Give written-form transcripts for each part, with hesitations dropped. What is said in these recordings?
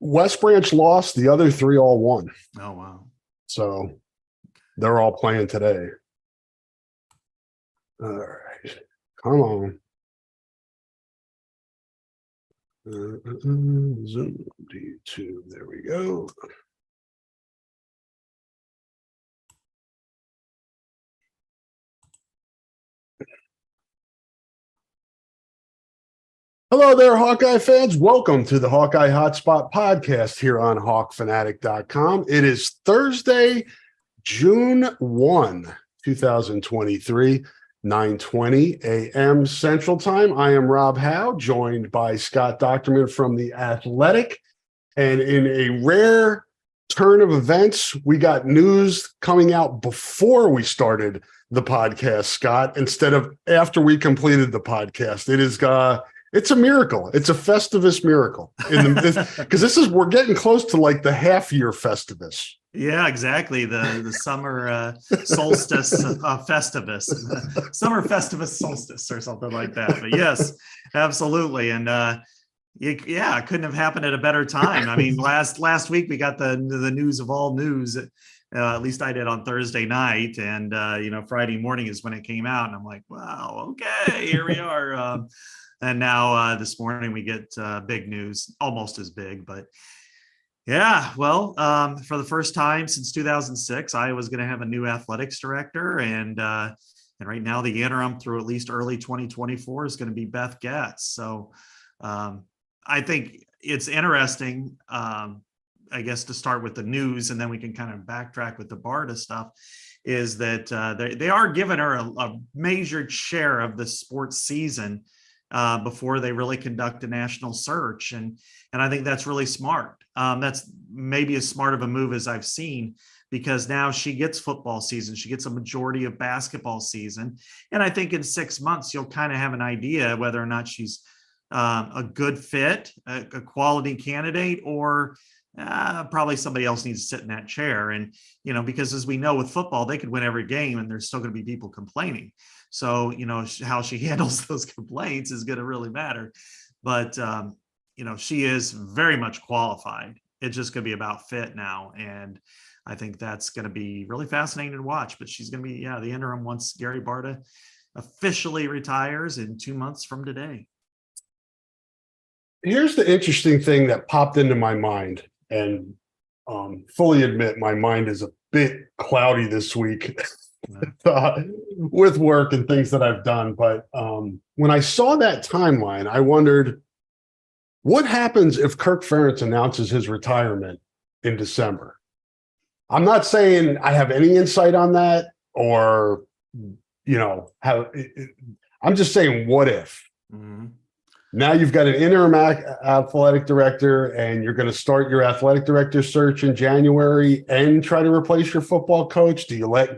West Branch lost. The other three all won. Oh, wow. So they're all playing today. All right. Come on. Zoom to YouTube. There we go. Hello there, Hawkeye fans. Welcome to the Hawkeye Hotspot Podcast here on HawkFanatic.com. It is Thursday, June 1, 2023, 9:20 a.m. Central Time. I am Rob Howe, joined by Scott Docterman from The Athletic. And in a rare turn of events, we got news coming out before we started the podcast, Scott, instead of after we completed the podcast. It's a miracle. It's a Festivus miracle because we're getting close to like the half year Festivus. Yeah, exactly. The summer solstice Festivus, summer Festivus solstice or something like that. But yes, absolutely. And it couldn't have happened at a better time. I mean, last week we got the news of all news. At least I did on Thursday night, and Friday morning is when it came out, and I'm like, wow, okay, here we are. And now this morning we get big news, almost as big, but yeah, well, for the first time since 2006, Iowa's going to have a new athletics director, and right now the interim through at least early 2024 is going to be Beth Getz. So I think it's interesting, I guess, to start with the news, and then we can kind of backtrack with the BARDA stuff, is that they are giving her a measured share of the sports season before they really conduct a national search. And I think that's really smart. That's maybe as smart of a move as I've seen, because now she gets football season. She gets a majority of basketball season. And I think in 6 months, you'll kind of have an idea whether or not she's a good fit, a quality candidate, or probably somebody else needs to sit in that chair. And, because as we know with football, they could win every game and there's still going to be people complaining. So, how she handles those complaints is going to really matter. But, she is very much qualified. It's just going to be about fit now. And I think that's going to be really fascinating to watch. But she's going to be, the interim once Gary BARDA officially retires in 2 months from today. Here's the interesting thing that popped into my mind, and fully admit my mind is a bit cloudy this week. With work and things that I've done. But when I saw that timeline, I wondered, what happens if Kirk Ferentz announces his retirement in December? I'm not saying I have any insight on that, or, I'm just saying, what if? Mm-hmm. Now you've got an interim athletic director, and you're going to start your athletic director search in January and try to replace your football coach. Do you let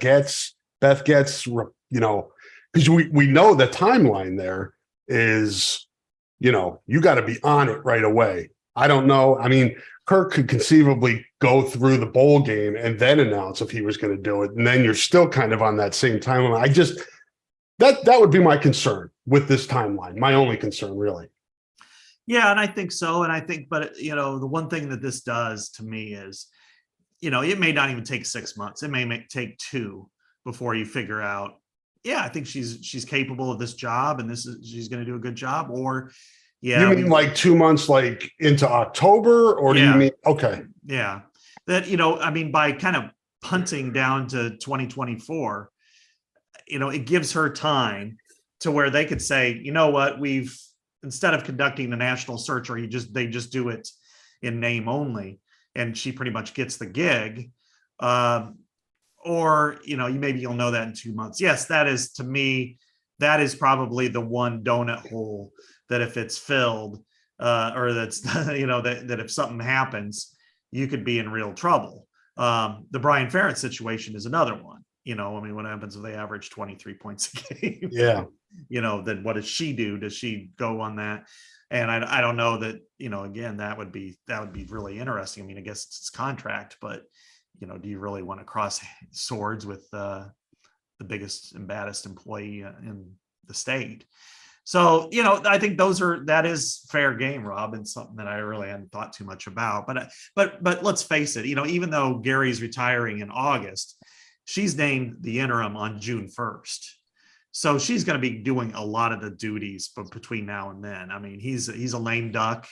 Beth Getz, because we know the timeline there is, you got to be on it right away. I don't know. I mean, Kirk could conceivably go through the bowl game and then announce if he was going to do it. And then you're still kind of on that same timeline. That would be my concern with this timeline. My only concern, really. Yeah, and I think so. And I think, but the one thing that this does to me is, it may not even take 6 months. It may take 2 before you figure out, I think she's capable of this job, and she's going to do a good job. Or, you mean like 2 months, like into October, or do you mean okay? Yeah, that by kind of punting down to 2024. It gives her time to where they could say, you know what, instead of conducting the national search, or they just do it in name only, and she pretty much gets the gig. Or, maybe you'll know that in 2 months. Yes, that is, to me, that is probably the one donut hole that if it's filled, or that's, that if something happens, you could be in real trouble. The Brian Ferentz situation is another one. What happens if they average 23 points a game? Yeah. Then what does she do? Does she go on that? And I don't know that, again, that would be really interesting. I mean, I guess it's contract, but, do you really want to cross swords with the biggest and baddest employee in the state? So, I think that is fair game, Rob, and something that I really hadn't thought too much about. But let's face it, even though Gary's retiring in August, she's named the interim on June 1st. So she's going to be doing a lot of the duties, but between now and then, I mean, he's a lame duck.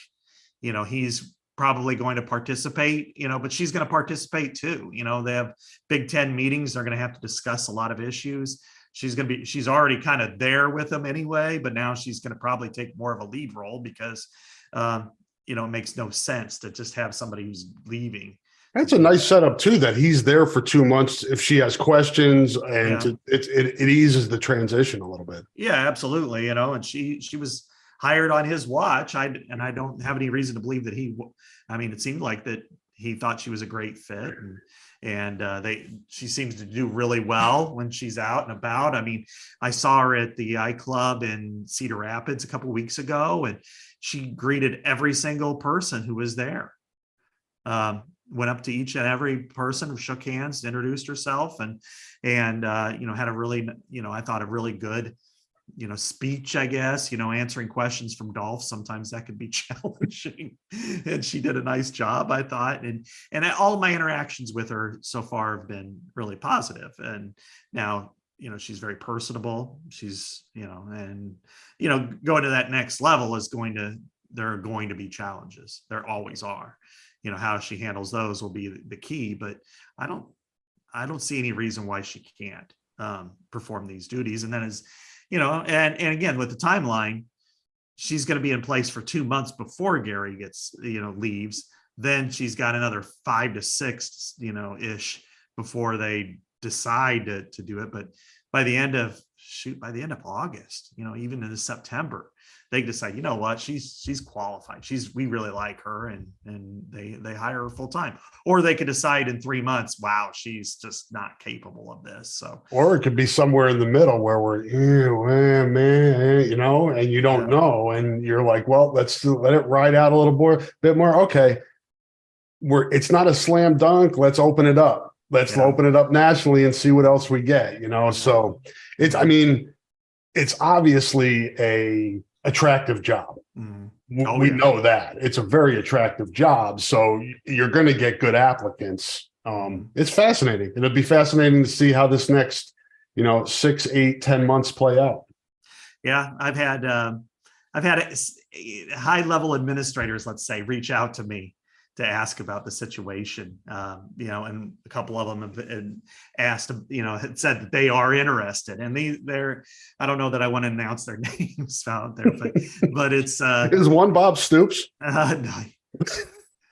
He's probably going to participate, but she's going to participate too. They have Big Ten meetings. They're going to have to discuss a lot of issues. She's already kind of there with them anyway, but now she's going to probably take more of a lead role because, it makes no sense to just have somebody who's leaving. That's a nice setup too, that he's there for 2 months if she has questions, and it eases the transition a little bit. Yeah, absolutely. And she was hired on his watch. I don't have any reason to believe that it seemed like that he thought she was a great fit, and she seems to do really well when she's out and about. I mean, I saw her at the I Club in Cedar Rapids a couple of weeks ago, and she greeted every single person who was there. Went up to each and every person, shook hands, introduced herself, and had a really, I thought a really good, speech, I guess, answering questions from Dolph. Sometimes that could be challenging, and she did a nice job, I thought. And all of my interactions with her so far have been really positive. And now, she's very personable. She's, going to that next level there are going to be challenges. There always are. How she handles those will be the key, but I don't see any reason why she can't perform these duties. And then and again, with the timeline, she's going to be in place for 2 months before Gary leaves. Then she's got another 5 to 6, ish before they decide to do it. But by the end of August, even into September, they decide, what, she's qualified. We really like her, and they hire her full time. Or they could decide in 3 months, wow, she's just not capable of this. So, or it could be somewhere in the middle where we're, and you don't know, and you're like, well, let's let it ride out a little bit more. Okay, it's not a slam dunk. Let's open it up. Let's open it up nationally and see what else we get. So it's obviously a attractive job. We know that it's a very attractive job, so you're going to get good applicants. It's fascinating. It'll be fascinating to see how this next 6, 8, 10 months play out. I've had high level administrators, let's say, reach out to me to ask about the situation, and a couple of them have asked, had said that they are interested, and they're, I don't know that I want to announce their names out there, but it's, is one Bob Stoops? No.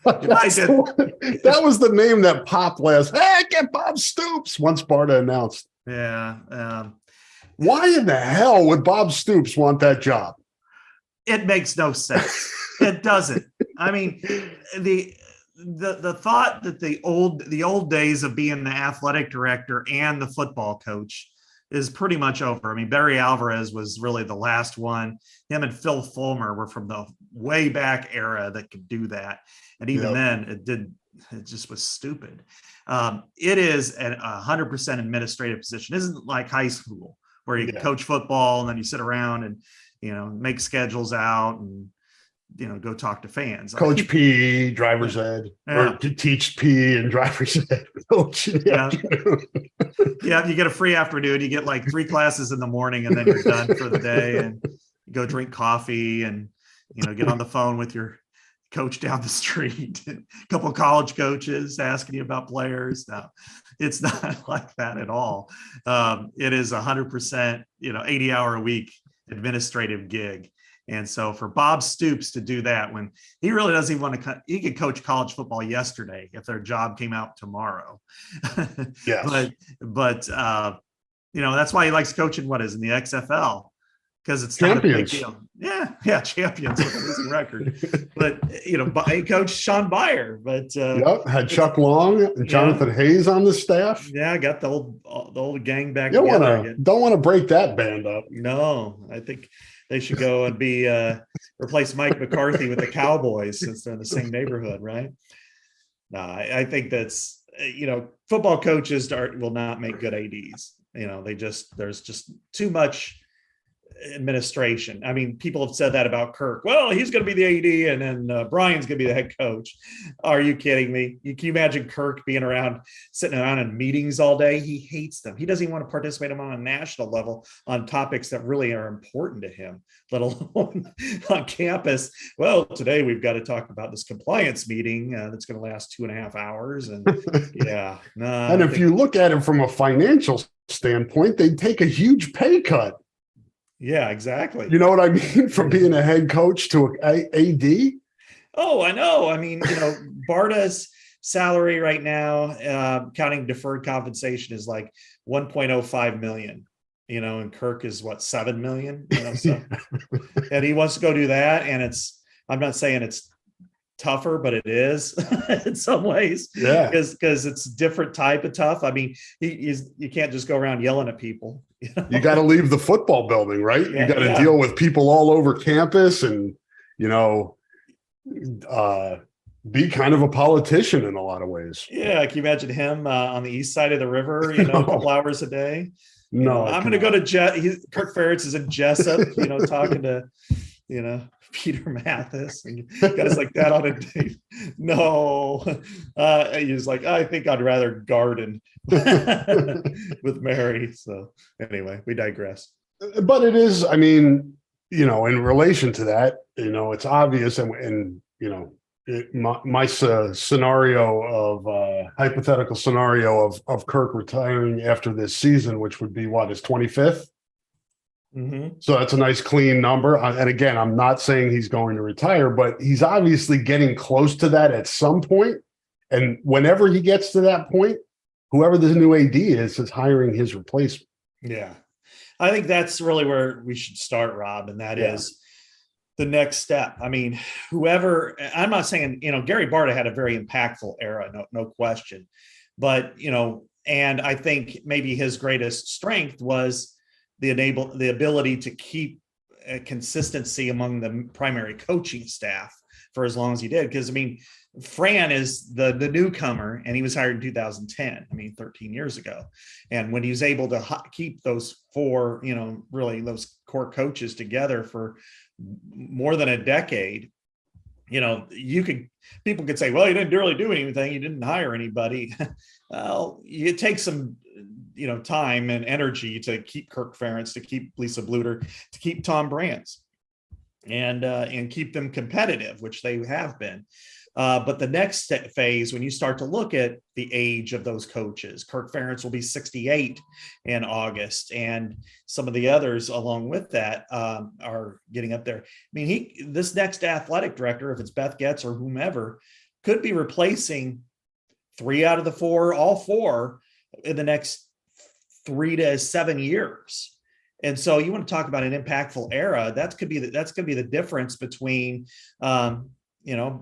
That was the name that popped last. Hey, get Bob Stoops once Sparta announced. Yeah. Why in the hell would Bob Stoops want that job? It makes no sense. It doesn't. I mean, the thought that the old days of being the athletic director and the football coach is pretty much over. I mean, Barry Alvarez was really the last one. Him and Phil Fulmer were from the way back era that could do that. And even then it just was stupid. It is a 100% administrative position. It isn't like high school where you coach football and then you sit around and, make schedules out and, go talk to fans. Coach PE, driver's ed, or to teach PE and driver's ed. You get a free afternoon. You get like 3 classes in the morning, and then you're done for the day, and you go drink coffee and, get on the phone with your coach down the street. A couple of college coaches asking you about players. No, it's not like that at all. It is 100%, 80-hour a week administrative gig. And so for Bob Stoops to do that, when he really doesn't even want to, he could coach college football yesterday if their job came out tomorrow. Yes. But that's why he likes coaching what is in the XFL, because it's champions. Not a big deal. Yeah, champions with a losing record. But he coached Sean Byer, but had Chuck Long and Jonathan Hayes on the staff. Yeah, got the old gang back don't together. Don't want to break that band up. No, I think they should go and be replace Mike McCarthy with the Cowboys, since they're in the same neighborhood, right? No, I think that's football coaches will not make good ADs. There's just too much. administration. I mean, people have said that about Kirk. Well, he's going to be the AD, and then Brian's going to be the head coach. Are you kidding me? Can you imagine Kirk being around, sitting around in meetings all day? He hates them. He doesn't even want to participate on a national level on topics that really are important to him, let alone on campus. Well, today we've got to talk about this compliance meeting that's going to last 2.5 hours. And and if you look at it from a financial standpoint, they'd take a huge pay cut. Yeah, exactly. You know what I mean? From being a head coach to an AD. Oh, I know. I mean, Barda's salary right now, counting deferred compensation, is like 1.05 million, and Kirk is what, 7 million, so and he wants to go do that. And I'm not saying it's tougher, but it is in some ways. Yeah. Because it's a different type of tough. I mean, you can't just go around yelling at people. You got to leave the football building, right? Yeah, you got to deal with people all over campus and, be kind of a politician in a lot of ways. Yeah. Can you imagine him on the east side of the river, a couple hours a day? No, I'm going to go to Kirk Ferentz is in Jessup, talking to, Peter Mathis and guys like that on a date. No, he was like, I think I'd rather garden with Mary. So anyway, we digress. But it is, I mean, in relation to that, it's obvious, and my scenario of hypothetical scenario of Kirk retiring after this season, which would be his 25th. Mm-hmm. So that's a nice clean number. And again, I'm not saying he's going to retire, but he's obviously getting close to that at some point. And whenever he gets to that point, whoever the new AD is hiring his replacement. Yeah. I think that's really where we should start, Rob. And that is the next step. I mean, I'm not saying, Gary Barta had a very impactful era, no question. But, and I think maybe his greatest strength was the ability to keep a consistency among the primary coaching staff for as long as he did. Because, I mean, Fran is the newcomer, and he was hired in 2010. I mean, 13 years ago. And when he was able to keep those four, really those core coaches together for more than a decade, people could say, well, you didn't really do anything. You didn't hire anybody. Well, it takes some, time and energy to keep Kirk Ferentz, to keep Lisa Bluter, to keep Tom Brands, and keep them competitive, which they have been. But the next phase, when you start to look at the age of those coaches, Kirk Ferentz will be 68 in August, and some of the others along with that are getting up there. I mean, this next athletic director, if it's Beth Getz or whomever, could be replacing 3 out of the 4, all 4 in the next 3 to 7 years. And so you want to talk about an impactful era. That's going to be the difference between,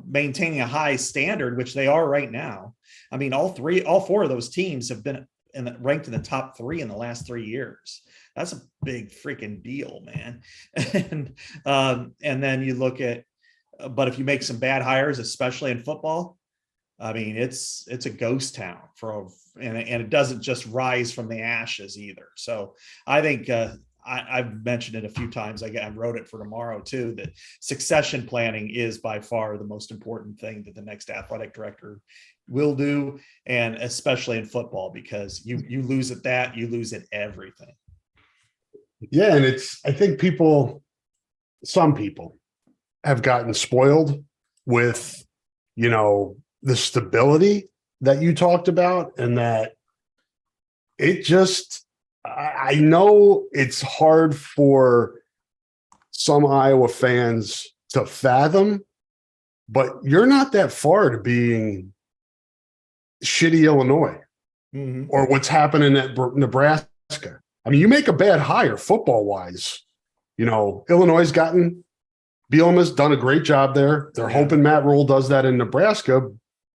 maintaining a high standard, which they are right now. I mean, all 4 of those teams have been ranked in the top 3 in the last 3 years. That's a big freaking deal, man. And then you look at, but if you make some bad hires, especially in football, I mean, it's a ghost town and it doesn't just rise from the ashes either. So I think I've mentioned it a few times. I wrote it for tomorrow too, that succession planning is by far the most important thing that the next athletic director will do. And especially in football, because you lose at that, you lose at everything. Yeah. And I think some people have gotten spoiled with, the stability that you talked about, and that it just, I know it's hard for some Iowa fans to fathom, but you're not that far to being shitty Illinois or what's happening at Nebraska. I mean, you make a bad hire football wise, Illinois Bielema has done a great job there. They're hoping Matt Rule does that in Nebraska,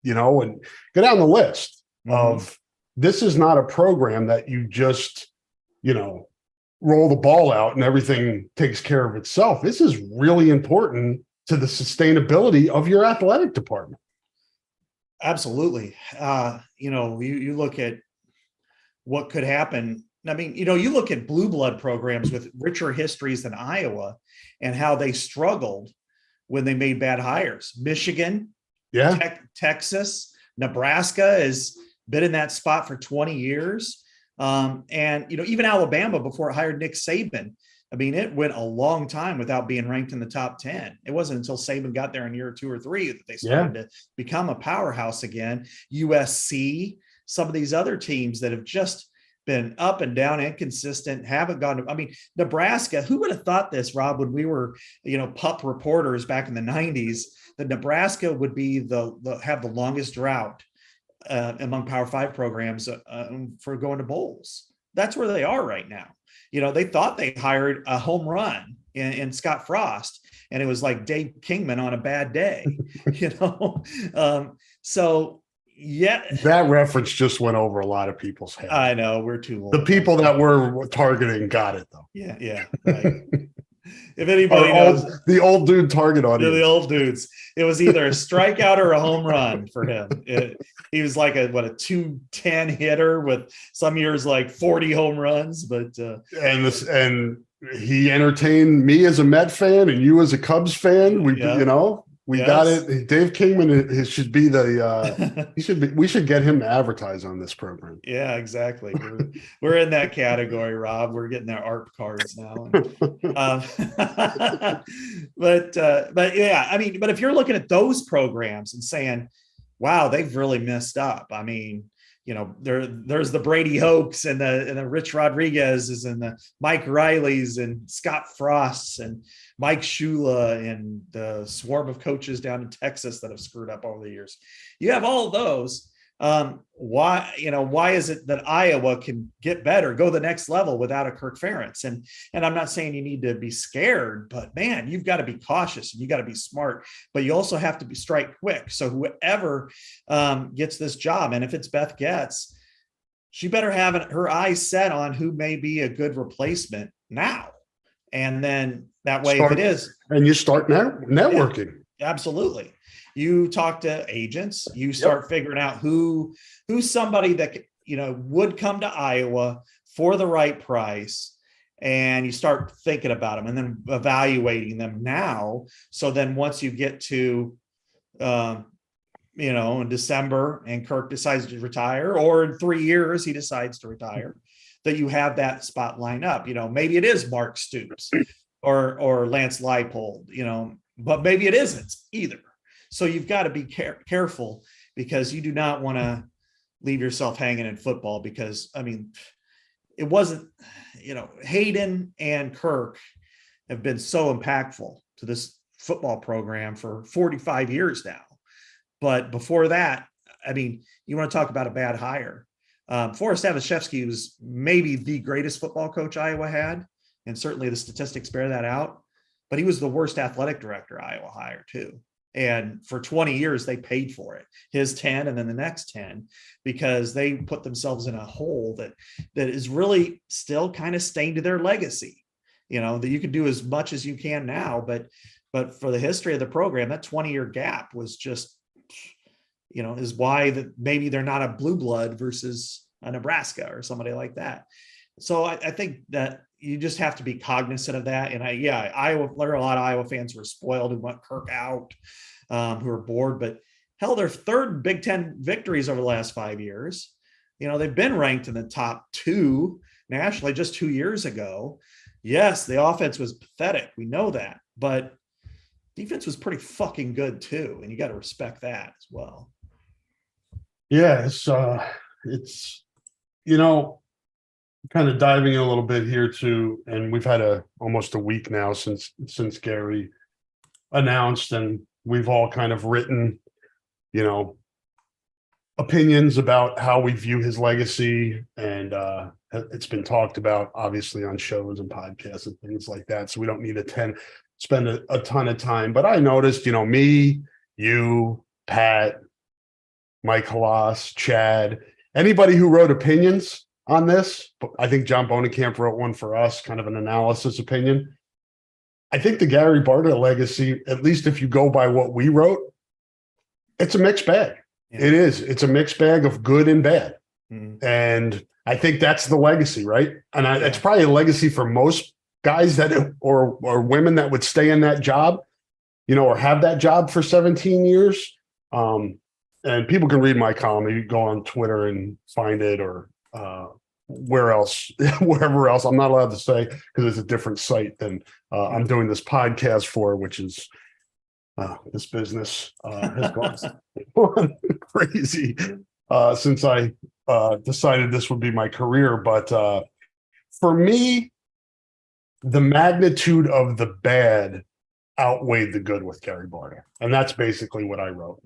and go down the list of, this is not a program that you just, roll the ball out and everything takes care of itself. This is really important to the sustainability of your athletic department. Absolutely. You look at what could happen I mean, you look at blue blood programs with richer histories than Iowa and how they struggled when they made bad hires. Michigan, Yeah. Texas, Nebraska has been in that spot for 20 years. And, even Alabama before it hired Nick Saban, I mean, it went a long time without being ranked in the top 10. It wasn't until Saban got there in year 2 or 3 that they started to become a powerhouse again. USC, some of these other teams that have just been up and down, inconsistent, haven't gone to, I mean, Nebraska, who would have thought this, Rob, when we were, pup reporters back in the 90s, that Nebraska would be have the longest drought among Power 5 programs for going to bowls. That's where they are right now. They thought they hired a home run in Scott Frost, and it was like Dave Kingman on a bad day, So yeah, that reference just went over a lot of people's heads. I know, we're too old. The people that we're targeting got it though. Yeah, right. If anybody knows the old dude target audience, the old dudes, it was either a strikeout or a home run for him. He was like a 210 hitter with some years like 40 home runs, but and he entertained me as a Met fan and you as a Cubs fan. We got it. Dave Kingman should be we should get him to advertise on this program. Yeah, exactly. We're in that category, Rob. We're getting their art cards now. But yeah, I mean, but if you're looking at those programs and saying, wow, they've really messed up. I mean, there's the Brady Hoax and the Rich Rodriguez's and the Mike Riley's and Scott Frosts and Mike Shula and the swarm of coaches down in Texas that have screwed up over the years. You have all of those. Why is it that Iowa can get better, go the next level without a Kirk Ferentz? And I'm not saying you need to be scared, but man, you've got to be cautious and you got to be smart, but you also have to strike quick. So whoever gets this job, and if it's Beth Getz, she better have her eyes set on who may be a good replacement now. And then that way, if it is, and you start networking. Yeah, absolutely. You talk to agents, you start figuring out who's somebody that, would come to Iowa for the right price, and you start thinking about them and then evaluating them now. So then once you get to, in December and Kirk decides to retire, or in 3 years, he decides to retire, that you have that spot line up. Maybe it is Mark Stoops or Lance Leipold, but maybe it isn't either. So you've got to be careful, because you do not want to leave yourself hanging in football, because, I mean, it wasn't, Hayden and Kirk have been so impactful to this football program for 45 years now. But before that, I mean, you want to talk about a bad hire. Forrest Avashevsky was maybe the greatest football coach Iowa had, and certainly the statistics bear that out, but he was the worst athletic director Iowa hired too. And for 20 years, they paid for it, his 10 and then the next 10, because they put themselves in a hole that is really still kind of stained to their legacy. That you can do as much as you can now, but for the history of the program, that 20-year gap was just, is why that maybe they're not a blue blood versus a Nebraska or somebody like that. So I think that you just have to be cognizant of that. And there are a lot of Iowa fans who are spoiled, who want Kirk out, who are bored, but hell, their third Big Ten victories over the last 5 years. They've been ranked in the top 2 nationally just 2 years ago. Yes, the offense was pathetic. We know that, but defense was pretty fucking good too. And you got to respect that as well. Yeah, it's kind of diving in a little bit here too, and we've had almost a week now since Gary announced, and we've all kind of written, opinions about how we view his legacy, and it's been talked about obviously on shows and podcasts and things like that. So we don't need to spend a ton of time. But I noticed, me, you, Pat, Mike Halas, Chad, anybody who wrote opinions on this, I think John Bonenkamp wrote one for us, kind of an analysis opinion. I think the Gary Barta legacy, at least if you go by what we wrote, it's a mixed bag. Yeah. It is. It's a mixed bag of good and bad. And I think that's the legacy, right? And it's probably a legacy for most guys that or women that would stay in that job, or have that job for 17 years. And people can read my column. You go on Twitter and find it, or wherever else. I'm not allowed to say because it's a different site than I'm doing this podcast for, which is this business has gone crazy since I decided this would be my career. But for me, the magnitude of the bad outweighed the good with Gary Barta. And that's basically what I wrote.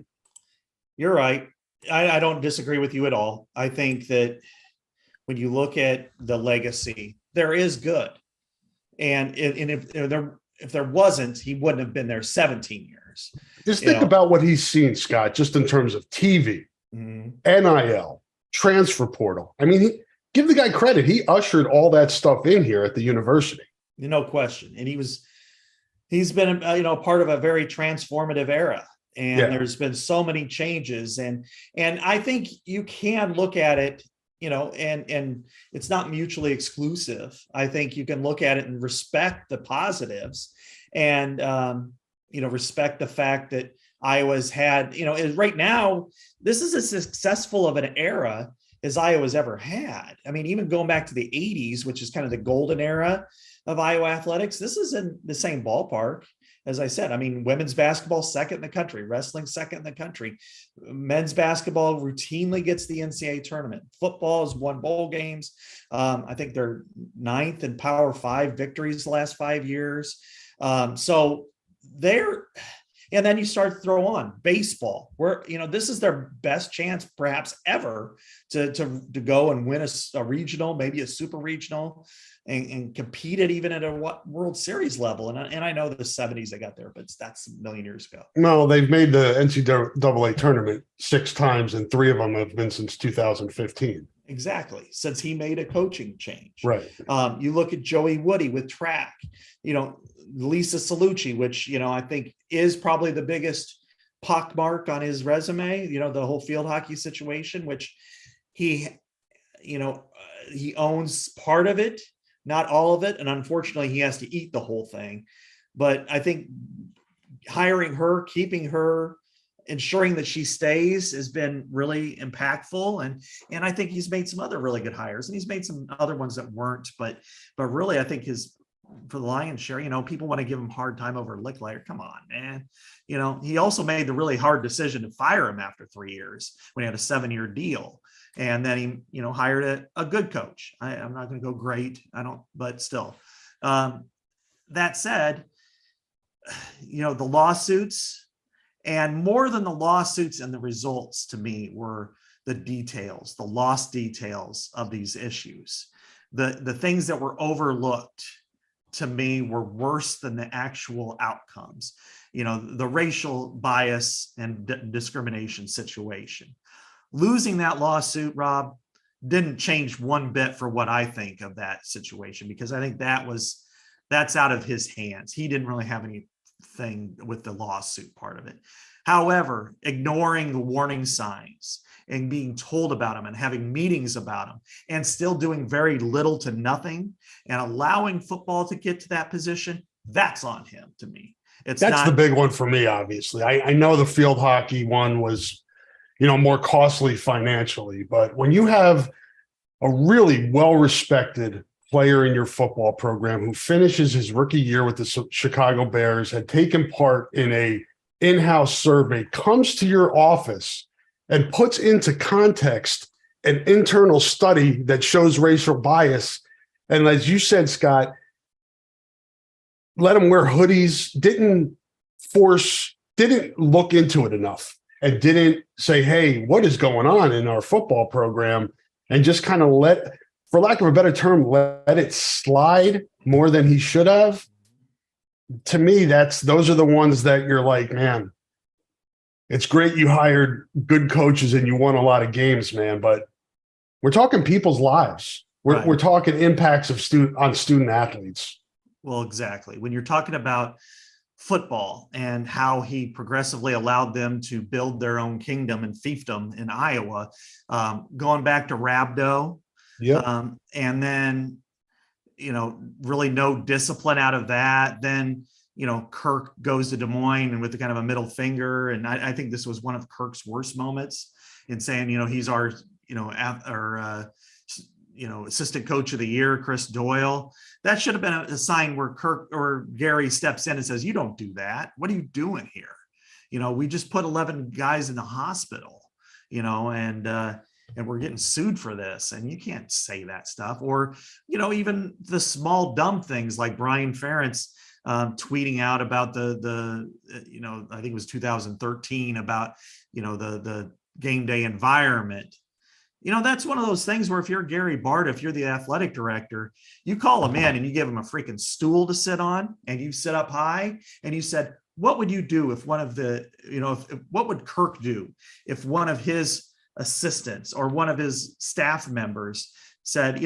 You're right. I don't disagree with you at all. I think that when you look at the legacy, there is good. And if there wasn't, he wouldn't have been there 17 years. Just think about what he's seen, Scott, just in terms of TV, NIL, transfer portal. I mean, give the guy credit. He ushered all that stuff in here at the university. No question. And he's been, part of a very transformative era. And there's been so many changes. And I think you can look at it, and it's not mutually exclusive. I think you can look at it and respect the positives and, respect the fact that Iowa's had, right now, this is as successful of an era as Iowa's ever had. I mean, even going back to the 80s, which is kind of the golden era of Iowa athletics, this is in the same ballpark. As I said, I mean, women's basketball second in the country, wrestling second in the country. Men's basketball routinely gets the NCAA tournament. Football has won bowl games. I think they're 9th in Power 5 victories the last 5 years. So they're, and then you start to throw on baseball, where this is their best chance, perhaps ever, to go and win a regional, maybe a super regional. And competed even at a World Series level. And I know the 70s they got there, but that's a million years ago. No, they've made the NCAA tournament 6 times, and 3 of them have been since 2015. Exactly. Since he made a coaching change. Right. You look at Joey Woody with track, Lisa Salucci, which, I think is probably the biggest pockmark on his resume, the whole field hockey situation, which he owns part of it. Not all of it. And unfortunately, he has to eat the whole thing. But I think hiring her, keeping her, ensuring that she stays has been really impactful. And I think he's made some other really good hires. And he's made some other ones that weren't. But really, I think for the lion's share, people want to give him a hard time over Lickliter. Come on, man. He also made the really hard decision to fire him after 3 years when he had a 7-year deal. And then he, hired a good coach. I'm not going to go great. But still. That said, the lawsuits, and more than the lawsuits and the results to me were the details, the lost details of these issues. The things that were overlooked to me were worse than the actual outcomes. The racial bias and discrimination situation. Losing that lawsuit, Rob, didn't change one bit for what I think of that situation, because I think that's out of his hands. He didn't really have anything with the lawsuit part of it. However, ignoring the warning signs and being told about them and having meetings about them and still doing very little to nothing and allowing football to get to that position, that's on him to me. That's the big one for me, obviously. I know the field hockey one was more costly financially. But when you have a really well-respected player in your football program who finishes his rookie year with the Chicago Bears, had taken part in a in-house survey, comes to your office and puts into context an internal study that shows racial bias. And as you said, Scott, let him wear hoodies, didn't look into it enough. And didn't say, hey, what is going on in our football program? And just kind of for lack of a better term, let it slide more than he should have. To me, those are the ones that you're like, man, it's great you hired good coaches and you won a lot of games, man. But we're talking people's lives. We're talking impacts of student athletes. Well, exactly. When you're talking about football and how he progressively allowed them to build their own kingdom and fiefdom in Iowa, going back to Rabdo. Yep. And then, really no discipline out of that. Then, Kirk goes to Des Moines and with the kind of a middle finger. And I think this was one of Kirk's worst moments in saying, he's our, assistant coach of the year, Chris Doyle. That should have been a sign where Kirk or Gary steps in and says, you don't do that. What are you doing here? We just put 11 guys in the hospital, and we're getting sued for this. And you can't say that stuff. Or, even the small, dumb things like Brian Ferentz tweeting out about the I think it was 2013 about, the game day environment. That's one of those things where if you're Gary Bart, if you're the athletic director, you call him in and you give him a freaking stool to sit on and you sit up high and you said, what would you do if one of the, what would Kirk do if one of his assistants or one of his staff members said,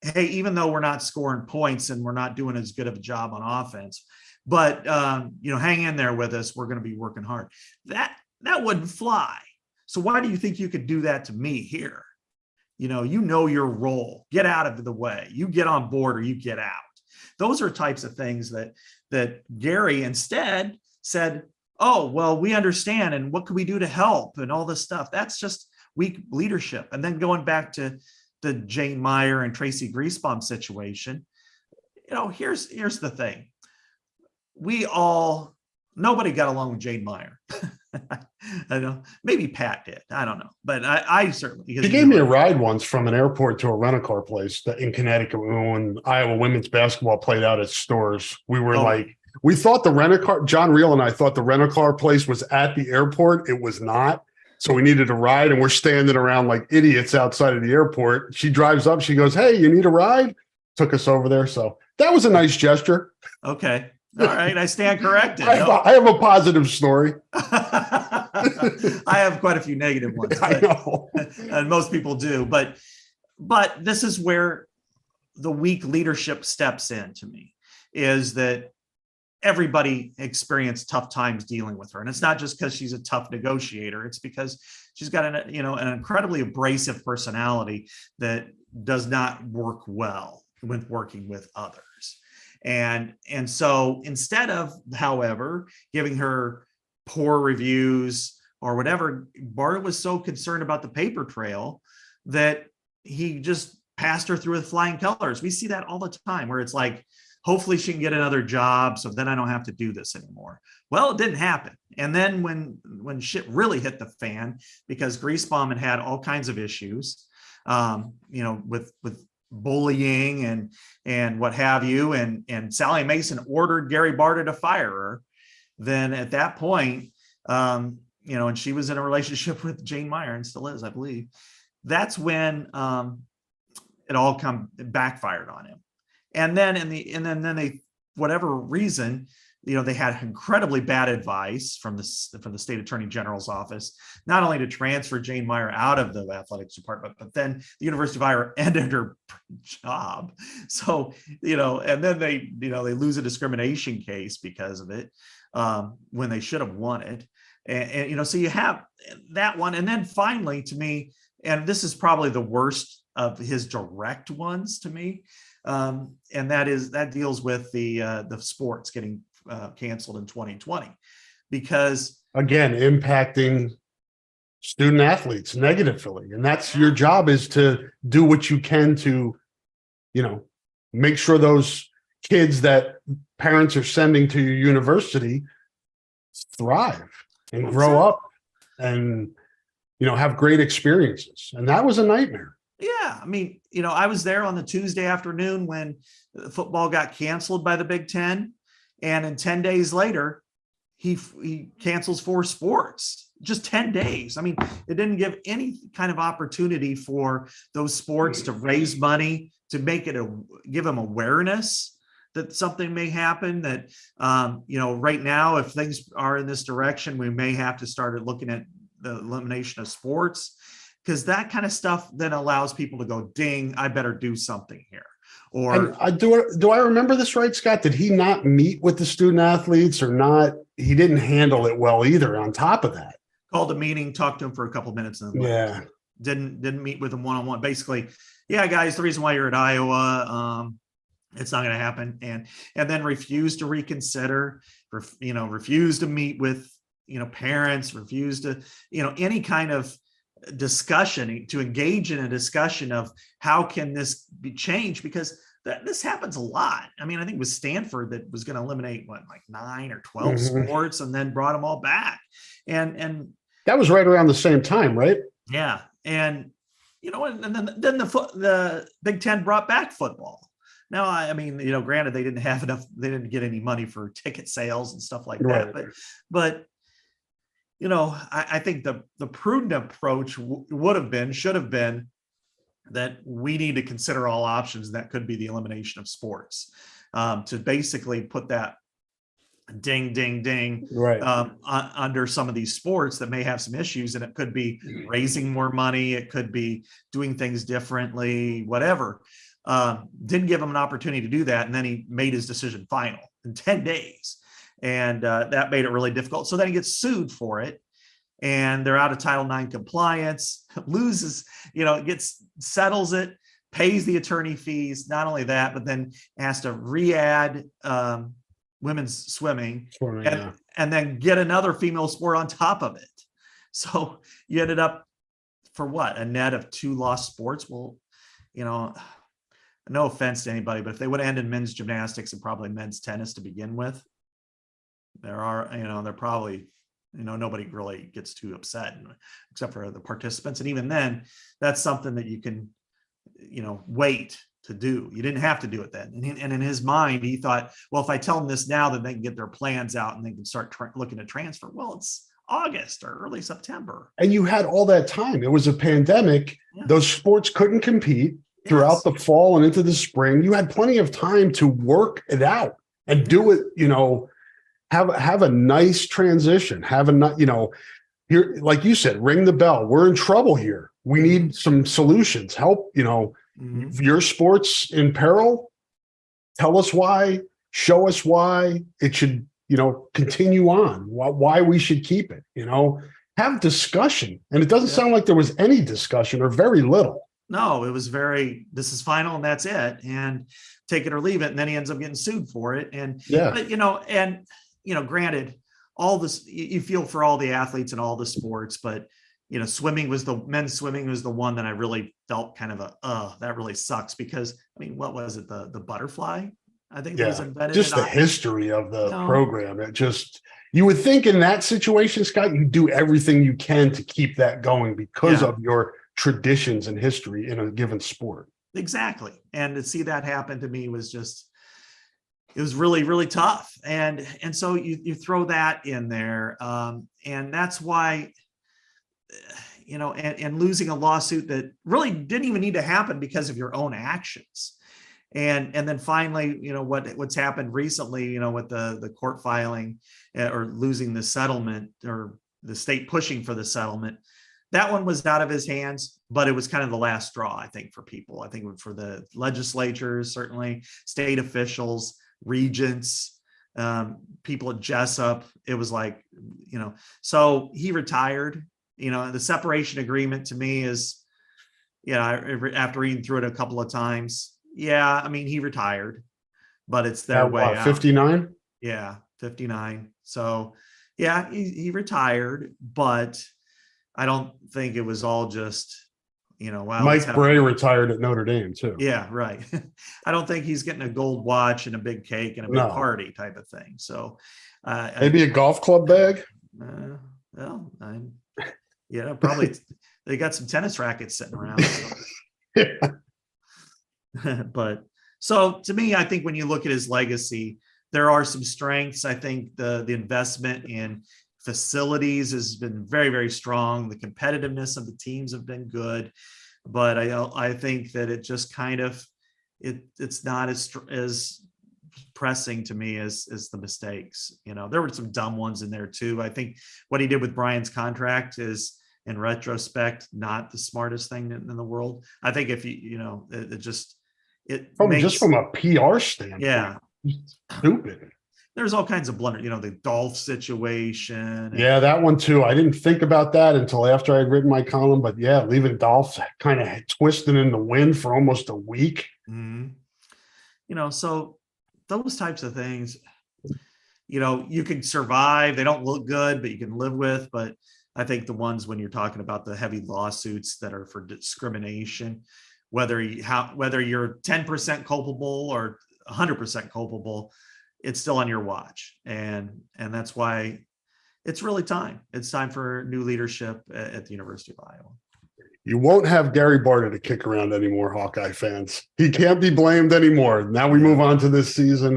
hey, even though we're not scoring points and we're not doing as good of a job on offense, but, hang in there with us. We're going to be working hard. That wouldn't fly. So why do you think you could do that to me here? Your role, get out of the way, you get on board or you get out. Those are types of things that Gary instead said, oh, well, we understand. And what can we do to help and all this stuff? That's just weak leadership. And then going back to the Jane Meyer and Tracy Griesbaum situation, here's the thing. Nobody got along with Jane Meyer. I know, maybe Pat did. I don't know, but I certainly. He gave me a ride once from an airport to a rent-a-car place in Connecticut when Iowa women's basketball played out at Stores. We were we thought the rent-a-car. John Reel and I thought the rent-a-car place was at the airport. It was not. So we needed a ride, and we're standing around like idiots outside of the airport. She drives up. She goes, "Hey, you need a ride?" Took us over there. So that was a nice gesture. Okay. All right. I stand corrected. I have a positive story. I have quite a few negative ones. I know. And most people do. But this is where the weak leadership steps in to me, is that everybody experienced tough times dealing with her. And it's not just because she's a tough negotiator. It's because she's got an incredibly abrasive personality that does not work well with working with others. And so instead of, however, giving her poor reviews or whatever, Bart was so concerned about the paper trail that he just passed her through with flying colors. We see that all the time where it's like, hopefully she can get another job, so then I don't have to do this anymore. Well, it didn't happen. And then when shit really hit the fan, because Griesbaum had all kinds of issues, with bullying and what have you, and Sally Mason ordered Gary Barta to fire her, then at that point, and she was in a relationship with Jane Meyer and still is, I believe. That's when it all backfired on him. And then then they, whatever reason, they had incredibly bad advice from the state attorney general's office, not only to transfer Jane Meyer out of the athletics department, but then the University of Iowa ended her job. So, and then they lose a discrimination case because of it, when they should have won it. And so you have that one. And then finally, to me, and this is probably the worst of his direct ones to me, and that deals with the sports getting canceled in 2020, because again, impacting student athletes negatively. And that's your job, is to do what you can to, make sure those kids that parents are sending to your university thrive and grow up and, have great experiences. And that was a nightmare. Yeah. I mean, I was there on the Tuesday afternoon when football got canceled by the Big Ten. And then 10 days later, he cancels 4 sports, just 10 days. I mean, it didn't give any kind of opportunity for those sports to raise money, to make it give them awareness that something may happen, that, right now, if things are in this direction, we may have to start looking at the elimination of sports, because that kind of stuff then allows people to go, ding, I better do something here. And Or do I remember this right, Scott? Did he not meet with the student athletes or not? He didn't handle it well either. On top of that, called a meeting, talked to him for a couple minutes, and left. yeah, Didn't meet with him one-on-one. Basically, yeah, guys, the reason why you're at Iowa, it's not going to happen, and then refused to reconsider, refused to meet with parents, refused to any kind of discussion, to engage in a discussion of how can this be changed, because this happens a lot. I mean, I think with Stanford that was going to eliminate like 9 or 12 sports and then brought them all back, and that was right around the same time, right? yeah, and and then the Big Ten brought back football. Now, I mean, granted, they didn't have enough, they didn't get any money for ticket sales and stuff like that, Right. but I think the prudent approach should have been that we need to consider all options. That could be the elimination of sports, to basically put that ding, ding, ding, Right. Under some of these sports that may have some issues. And it could be raising more money. It could be doing things differently, whatever. Didn't give him an opportunity to do that. And then he made his decision final in 10 days. And that made it really difficult. So then he gets sued for it. And they're out of Title IX compliance, loses, settles it, pays the attorney fees. Not only that, but then has to re-add women's swimming, and then get another female sport on top of it. So you ended up for what? A net of 2 lost sports. Well, no offense to anybody, but if they would have ended men's gymnastics and probably men's tennis to begin with, they're probably, nobody really gets too upset except for the participants. And even then, that's something that you can, wait to do. You didn't have to do it then. And in his mind, he thought, well, if I tell them this now, then they can get their plans out and they can start looking at transfer. Well, it's August or early September. And you had all that time. It was a pandemic. Yeah. Those sports couldn't compete throughout the fall and into the spring. You had plenty of time to work it out and do it, have a nice transition, here, like you said, ring the bell. We're in trouble here. We need some solutions. Help, your sport's in peril. Tell us why, show us why it should, continue on, why we should keep it, have discussion. And it doesn't sound like there was any discussion or very little. No, it was this is final and that's it. And take it or leave it. And then he ends up getting sued for it. And, but, granted, all this, you feel for all the athletes and all the sports, but, men's swimming was the one that I really felt kind of that really sucks, because, I mean, what was it? The butterfly, I think that was invented. Just the history of the program. It just, you would think in that situation, Scott, you do everything you can to keep that going because of your traditions and history in a given sport. Exactly. And to see that happen to me was just, it was really, really tough. And so you throw that in there. And that's why, and losing a lawsuit that really didn't even need to happen because of your own actions. And then finally, what's happened recently, with the court filing or losing the settlement, or the state pushing for the settlement, that one was out of his hands, but it was kind of the last straw, I think, for people. I think for the legislatures, certainly state officials, regents, people at Jessup, it was like, so he retired. The separation agreement to me is, after reading through it a couple of times, I mean, he retired, but it's their way out. 59? Yeah, 59. So he retired, but I don't think it was all just, Mike Bray retired at Notre Dame too. Yeah, right. I don't think he's getting a gold watch and a big cake and a big party type of thing. So maybe a golf club bag. Probably they got some tennis rackets sitting around. So. But so to me, I think when you look at his legacy, there are some strengths. I think the investment in facilities has been very, very strong. The competitiveness of the teams have been good, but I think that it just kind of it's not as pressing to me as the mistakes. There were some dumb ones in there too. I think what he did with Brian's contract is, in retrospect, not the smartest thing in the world. I think if it just just from a PR standpoint. Yeah. Stupid. There's all kinds of blunder, the Dolph situation. Yeah, that one too. I didn't think about that until after I'd written my column, but yeah, leaving Dolph kind of twisting in the wind for almost a week. Mm-hmm. So those types of things, you can survive. They don't look good, but you can live with. But I think the ones when you're talking about the heavy lawsuits that are for discrimination, whether you're 10% culpable or 100% culpable, it's still on your watch. And that's why it's really time. It's time for new leadership at the University of Iowa. You won't have Gary Barta to kick around anymore, Hawkeye fans. He can't be blamed anymore. Now we move on to this season,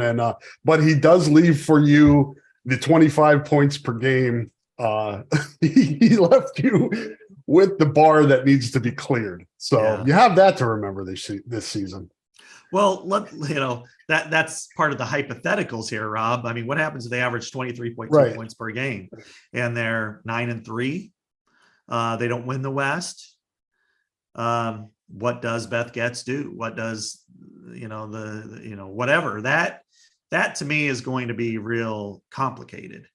but he does leave for you the 25 points per game. He left you with the bar that needs to be cleared. So you have that to remember this season. Well, that's part of the hypotheticals here, Rob. I mean, what happens if they average 23.2 points per game and they're 9-3? They don't win the West. What does Beth Getz do? What does, whatever that to me is going to be real complicated.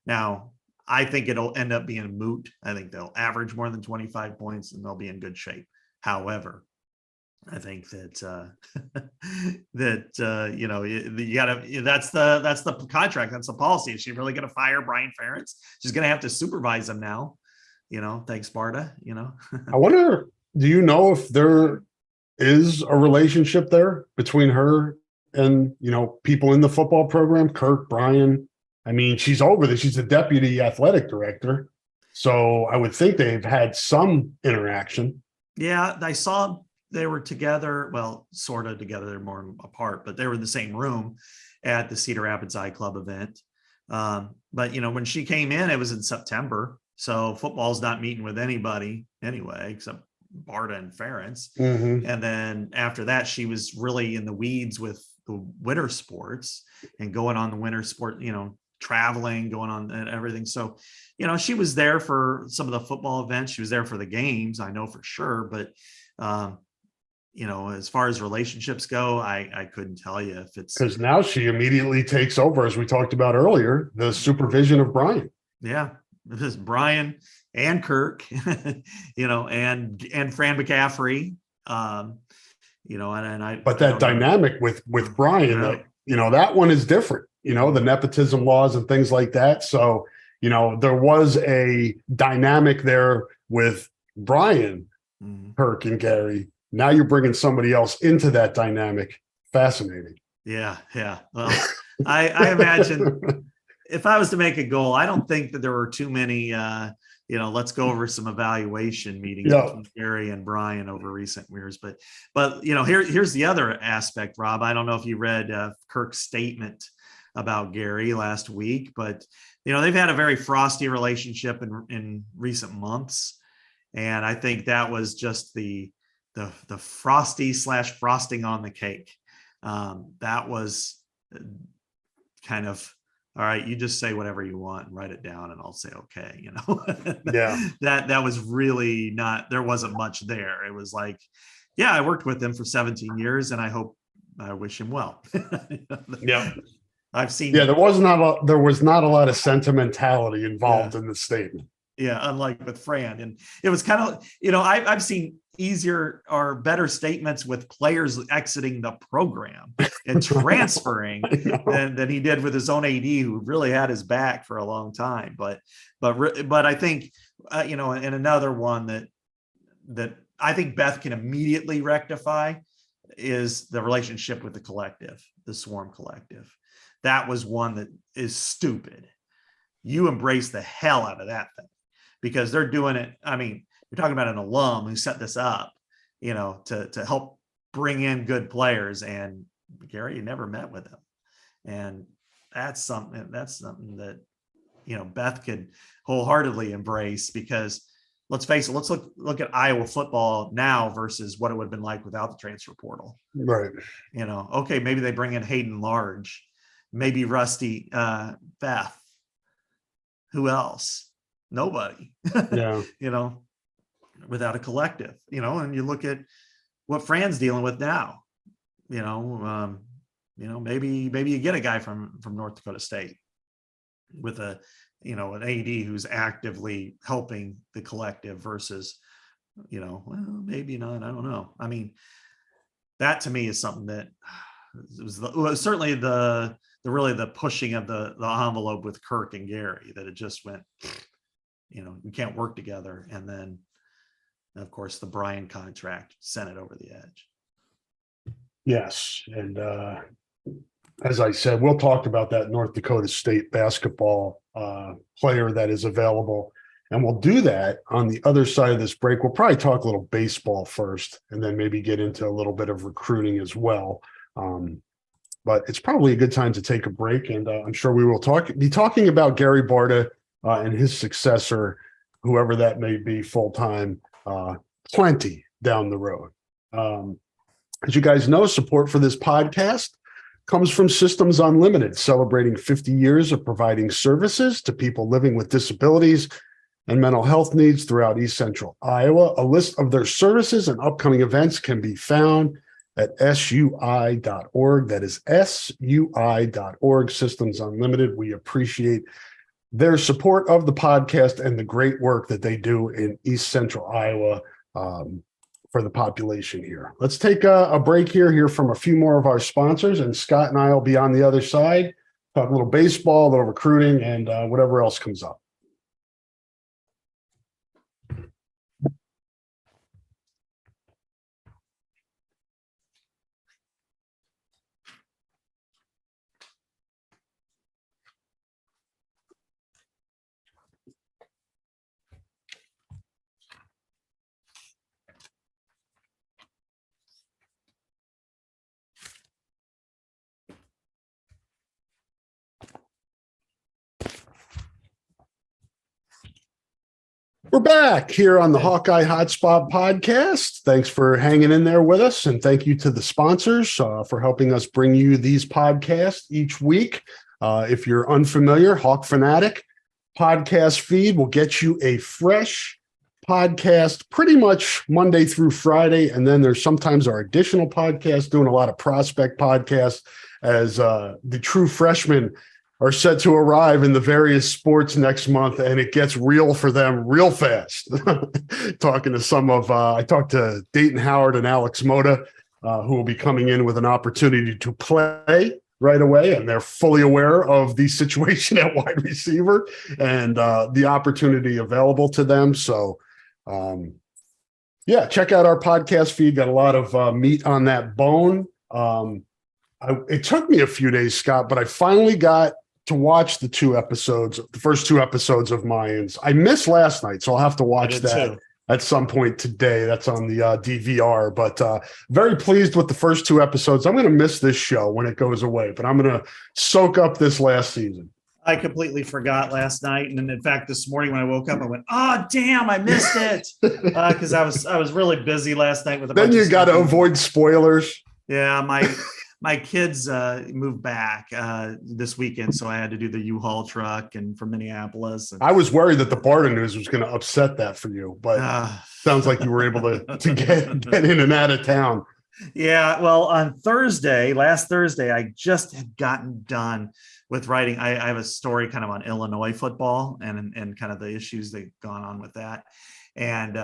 Now, I think it'll end up being moot. I think they'll average more than 25 points and they'll be in good shape. However, I think that you gotta, that's the contract. That's the policy. Is she really going to fire Brian Ferentz? She's going to have to supervise him now, thanks Barta, I wonder, do you know if there is a relationship there between her and, people in the football program, Kirk, Brian? I mean, she's over there. She's the deputy athletic director. So I would think they've had some interaction. Yeah. I saw they were together. Well, sort of together. They're more apart, but they were in the same room at the Cedar Rapids I Club event. But when she came in, it was in September. So football's not meeting with anybody anyway, except Barta and Ferentz. Mm-hmm. And then after that, she was really in the weeds with the winter sports and going on the winter sport, traveling, going on and everything. So, she was there for some of the football events. She was there for the games, I know for sure. But, as far as relationships go, I couldn't tell you if it's, because now she immediately takes over, as we talked about earlier, the supervision of Brian. Yeah. This is Brian and Kirk, and Fran McCaffrey, but that dynamic with Brian, right. That one is different, the nepotism laws and things like that. So, there was a dynamic there with Brian, Kirk, and Gary. Now you're bringing somebody else into that dynamic. Fascinating. Yeah. Well, I imagine if I was to make a goal, I don't think that there were too many, let's go over some evaluation meetings between Gary and Brian over recent years. But here's the other aspect, Rob. I don't know if you read Kirk's statement about Gary last week, but they've had a very frosty relationship in recent months, and I think that was just the frosty / frosting on the cake. That was kind of, all right, you just say whatever you want and write it down and I'll say, okay, Yeah. that was really there wasn't much there. It was like, yeah, I worked with him for 17 years and I wish him well. Yeah. I've seen. Yeah. There was not a lot of sentimentality involved in the statement. Yeah. Unlike with Fran. And it was kind of, I've seen easier or better statements with players exiting the program and transferring than he did with his own AD, who really had his back for a long time. But I think, and another one that I think Beth can immediately rectify is the relationship with the collective, the Swarm Collective. That was one that is stupid. You embrace the hell out of that thing because they're doing it. I mean, you're talking about an alum who set this up, to help bring in good players. And Gary, you never met with him. And that's something that, Beth could wholeheartely embrace, because let's face it, let's look at Iowa football now versus what it would have been like without the transfer portal. Right. Okay, maybe they bring in Hayden Large, maybe Rusty Beth. Who else? Nobody. Yeah. Without a collective, and you look at what Fran's dealing with now, maybe you get a guy from North Dakota State with an AD who's actively helping the collective versus, well, maybe not. I don't know. I mean, that to me is something that was certainly the pushing of the envelope with Kirk and Gary, that it just went, we can't work together. And then, of course, the Brian contract sent it over the edge. Yes. And as I said, we'll talk about that North Dakota State basketball player that is available. And we'll do that on the other side of this break. We'll probably talk a little baseball first and then maybe get into a little bit of recruiting as well. But it's probably a good time to take a break. And I'm sure we will be talking about Gary Barta and his successor, whoever that may be full-time, plenty down the road. As you guys know, support for this podcast comes from Systems Unlimited, celebrating 50 years of providing services to people living with disabilities and mental health needs throughout East Central Iowa. A list of their services and upcoming events can be found at sui.org. That is sui.org, Systems Unlimited. We appreciate their support of the podcast and the great work that they do in East Central Iowa for the population here. Let's take a break here, hear from a few more of our sponsors, and Scott and I will be on the other side, talk a little baseball, a little recruiting, and whatever else comes up. We're back here on the Hawkeye Hotspot podcast. Thanks for hanging in there with us. And thank you to the sponsors for helping us bring you these podcasts each week. If you're unfamiliar, Hawk Fanatic podcast feed will get you a fresh podcast pretty much Monday through Friday. And then there's sometimes our additional podcasts, doing a lot of prospect podcasts as the true freshmen are set to arrive in the various sports next month, and it gets real for them real fast. Talking to I talked to Dayton Howard and Alex Moda, who will be coming in with an opportunity to play right away, and they're fully aware of the situation at wide receiver and the opportunity available to them. So, check out our podcast feed. Got a lot of meat on that bone. It took me a few days, Scott, but I finally got to watch the first two episodes of Mayans. I missed last night, so I'll have to watch that at some point today. That's on the DVR, but very pleased with the first two episodes. I'm going to miss this show when it goes away, but I'm going to soak up this last season. I completely forgot last night, and in fact, this morning when I woke up, I went, "Oh, damn, I missed it," because I was really busy last night with a bunch of stuff. Then you got to avoid spoilers. Yeah, my kids moved back this weekend, so I had to do the U-Haul truck and from Minneapolis. And, I was worried that the Barta news was going to upset that for you, but sounds like you were able to get in and out of town. Yeah, well, on last Thursday, I just had gotten done with writing. I have a story kind of on Illinois football and kind of the issues that have gone on with that. And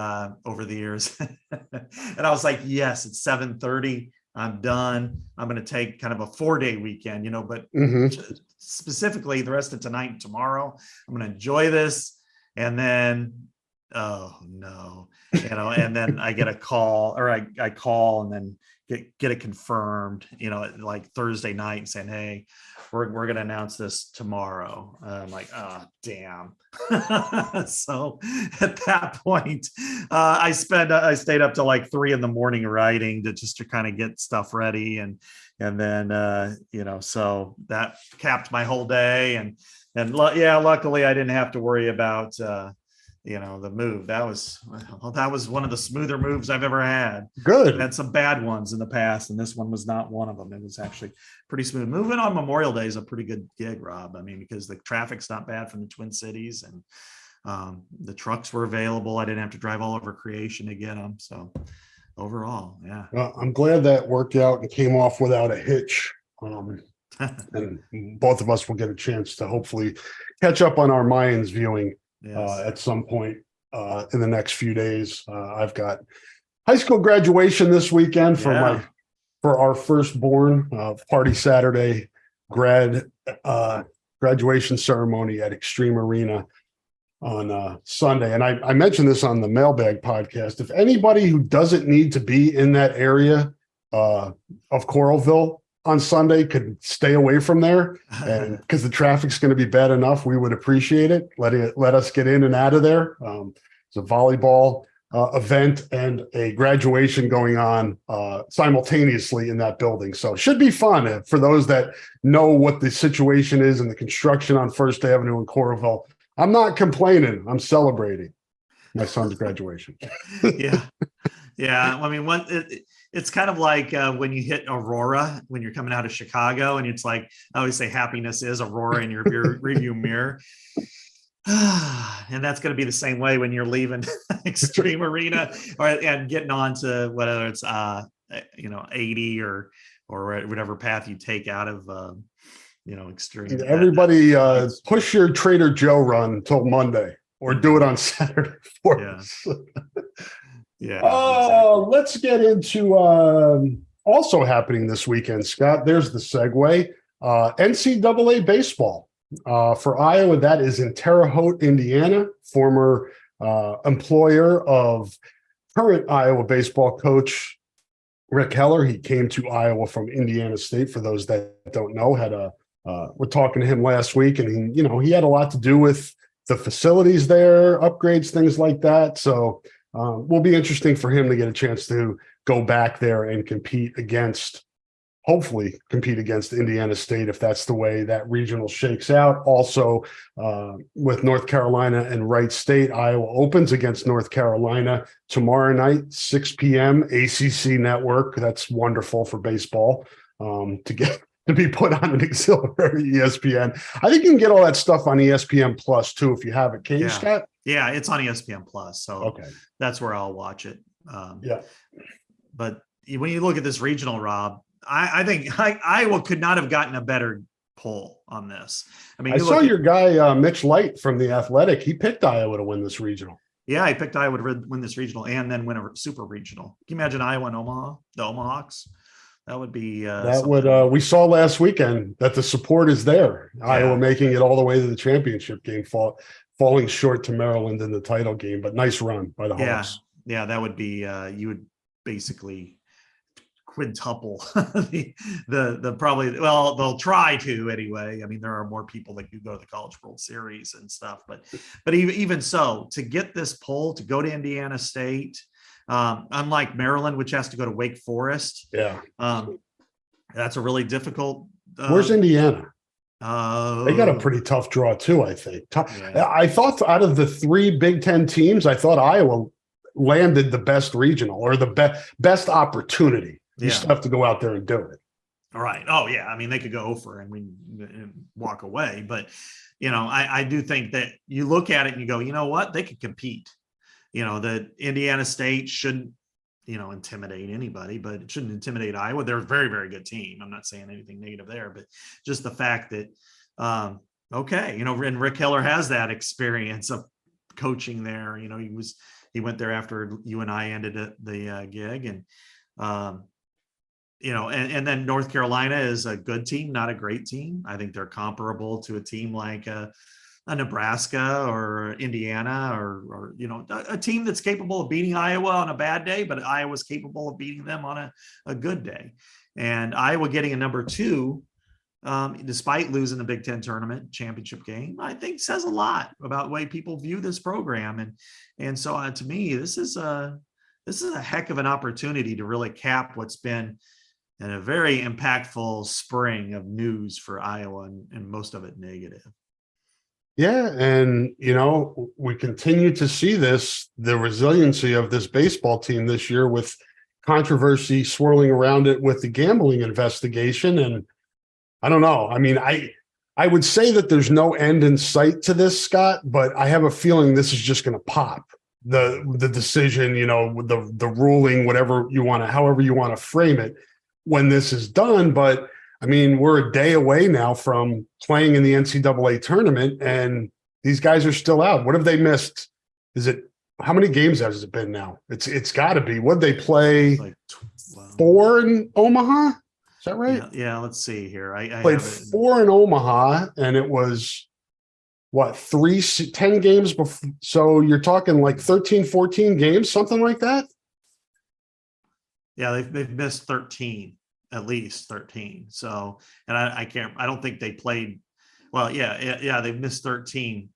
over the years, and I was like, yes, it's 7:30. I'm done. I'm going to take kind of a 4-day weekend, but specifically the rest of tonight and tomorrow, I'm going to enjoy this. And then, oh no, and then I get a call, or I call and then get it confirmed, like Thursday night, saying, "Hey, we're going to announce this tomorrow." I'm like, oh, damn. So at that point, I stayed up till like 3 a.m. writing to kind of get stuff ready. And then, so that capped my whole day. And luckily I didn't have to worry about, the move. That was one of the smoother moves I've ever had. Good. I've had some bad ones in the past, and this one was not one of them. It was actually pretty smooth. Moving on Memorial Day is a pretty good gig, Rob. I mean, because the traffic's not bad from the Twin Cities, and the trucks were available. I didn't have to drive all over Creation to get them. So overall. Yeah. I'm glad that worked out and came off without a hitch. And both of us will get a chance to hopefully catch up on our Mayans viewing Yes. at some point in the next few days. I've got high school graduation this weekend for our firstborn, party Saturday, graduation ceremony at Extreme Arena on Sunday. And I mentioned this on the Mailbag podcast. If anybody who doesn't need to be in that area of Coralville on Sunday could stay away from there, and because the traffic's going to be bad enough, we would appreciate it. Let us get in and out of there. It's a volleyball event and a graduation going on simultaneously in that building. So it should be fun for those that know what the situation is in the construction on First Avenue in Coralville. I'm not complaining. I'm celebrating my son's graduation. Yeah. I mean, it's kind of like when you hit Aurora, when you're coming out of Chicago, and it's like, I always say happiness is Aurora in your review mirror. And that's going to be the same way when you're leaving Extreme Arena and getting on to whether it's 80 or whatever path you take out of Extreme. Everybody push your Trader Joe run till Monday or do it on Saturday for us. Yeah. Exactly. Let's get into also happening this weekend, Scott. There's the segue. NCAA baseball. For Iowa, that is in Terre Haute, Indiana, former employer of current Iowa baseball coach Rick Heller. He came to Iowa from Indiana State. For those that don't know, we're talking to him last week, and he had a lot to do with the facilities there, upgrades, things like that. So will be interesting for him to get a chance to go back there and hopefully compete against Indiana State if that's the way that regional shakes out. Also, with North Carolina and Wright State, Iowa opens against North Carolina tomorrow night, 6 p.m. ACC network. That's wonderful for baseball to be put on an auxiliary ESPN. I think you can get all that stuff on ESPN Plus too if you have it. Can you, Scott? Yeah, it's on ESPN Plus, so okay, that's where I'll watch it. But when you look at this regional, Rob, I think Iowa could not have gotten a better poll on this. I mean, I saw your guy Mitch Light from The Athletic. He picked Iowa to win this regional. Yeah, I picked Iowa to win this regional and then win a super regional. Can you imagine Iowa and Omaha, the Omahawks? That would be we saw last weekend that the support is there. Yeah. Iowa making it all the way to the championship game, falling short to Maryland in the title game, but nice run by the Hawks. Yeah, that would be you would basically quintuple the probably, well, they'll try to anyway. I mean, there are more people that do go to the College World Series and stuff, but even so, to get this poll to go to Indiana State, unlike Maryland, which has to go to Wake Forest. Yeah. That's a really difficult. Where's Indiana? They got a pretty tough draw too, I think. Yeah. I thought out of the 3 Big Ten teams, I thought Iowa landed the best regional or the best opportunity. You still have to go out there and do it. All right. Oh yeah. I mean, they could go over and walk away, but I do think that you look at it and you go, you know what, they could compete. That Indiana State shouldn't, intimidate anybody, but it shouldn't intimidate Iowa. They're a very, very good team. I'm not saying anything negative there, but just the fact that, and Rick Heller has that experience of coaching there. He went there after you and I ended the gig, and and then North Carolina is a good team, not a great team. I think they're comparable to a team like a Nebraska or Indiana or a team that's capable of beating Iowa on a bad day, but Iowa's capable of beating them on a good day. And Iowa getting a number 2, despite losing the Big Ten tournament championship game, I think says a lot about the way people view this program. And so to me, this is a heck of an opportunity to really cap what's been a very impactful spring of news for Iowa, and most of it negative. Yeah. And, we continue to see the resiliency of this baseball team this year with controversy swirling around it with the gambling investigation. And I don't know. I mean, I would say that there's no end in sight to this, Scott, but I have a feeling this is just going to pop. the decision, the ruling, whatever you want to, however you want to frame it, when this is done. But I mean, we're a day away now from playing in the NCAA tournament, and these guys are still out. What have they missed? How many games has it been now? It's got to be. What they play? Like 4 in Omaha. Is that right? Yeah. Let's see here. I Played 4 in Omaha, and it was what, 10 games before. So you're talking like 13, 14 games, something like that. Yeah, they've missed 13, at least 13. So, and I don't think they played. Well, yeah, they've missed 13.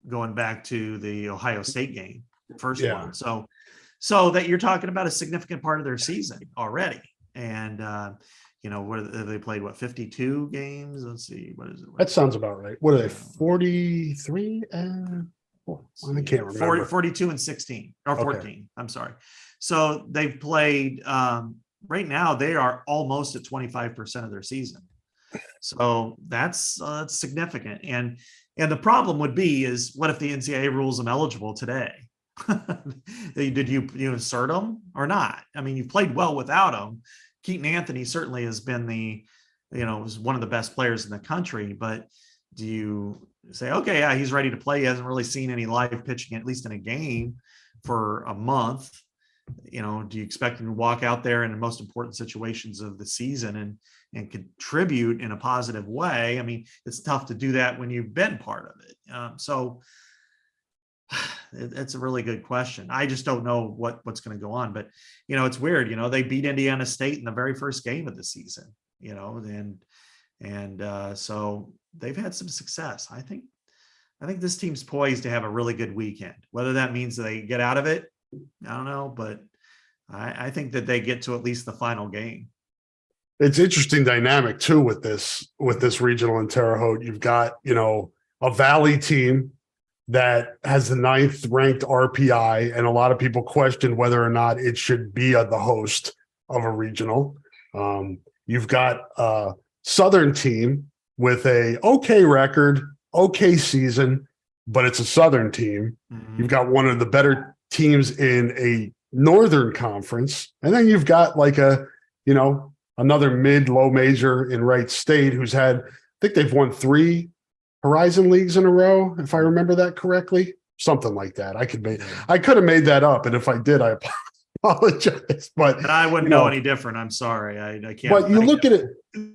Going back to the Ohio State game, first one. So that you're talking about a significant part of their season already. And, where they played, 52 games? Let's see. What is it? That sounds about right. What are they, 43? I can't remember. 42 and 16 or 14. Okay. I'm sorry. So they've played, right now, they are almost at 25% of their season. So that's significant. And the problem would be is, what if the NCAA rules them eligible today? Did you insert them or not? I mean, you've played well without them. Keaton Anthony certainly has been was one of the best players in the country, but do you say, okay, yeah, he's ready to play. He hasn't really seen any live pitching, at least in a game, for a month. Do you expect him to walk out there in the most important situations of the season and contribute in a positive way? I mean, it's tough to do that when you've been part of it. So it's a really good question. I just don't know what's going to go on, but it's weird. They beat Indiana State in the very first game of the season, and so they've had some success. I think this team's poised to have a really good weekend. Whether that means they get out of it, I don't know, but I think that they get to at least the final game. It's interesting dynamic too with this regional in Terre Haute. You've got, a Valley team that has the 9th ranked RPI, and a lot of people question whether or not it should be the host of a regional. You've got a Southern team with a okay record, okay season, but it's a Southern team. Mm-hmm. You've got one of the better teams in a Northern conference, and then you've got like another mid-low major in Wright State who's had, I think they've won 3 Horizon Leagues in a row, if I remember that correctly, something like that. I could have made that up, and if I did, I apologize. But I wouldn't know any different. I'm sorry, I can't. But you look at it,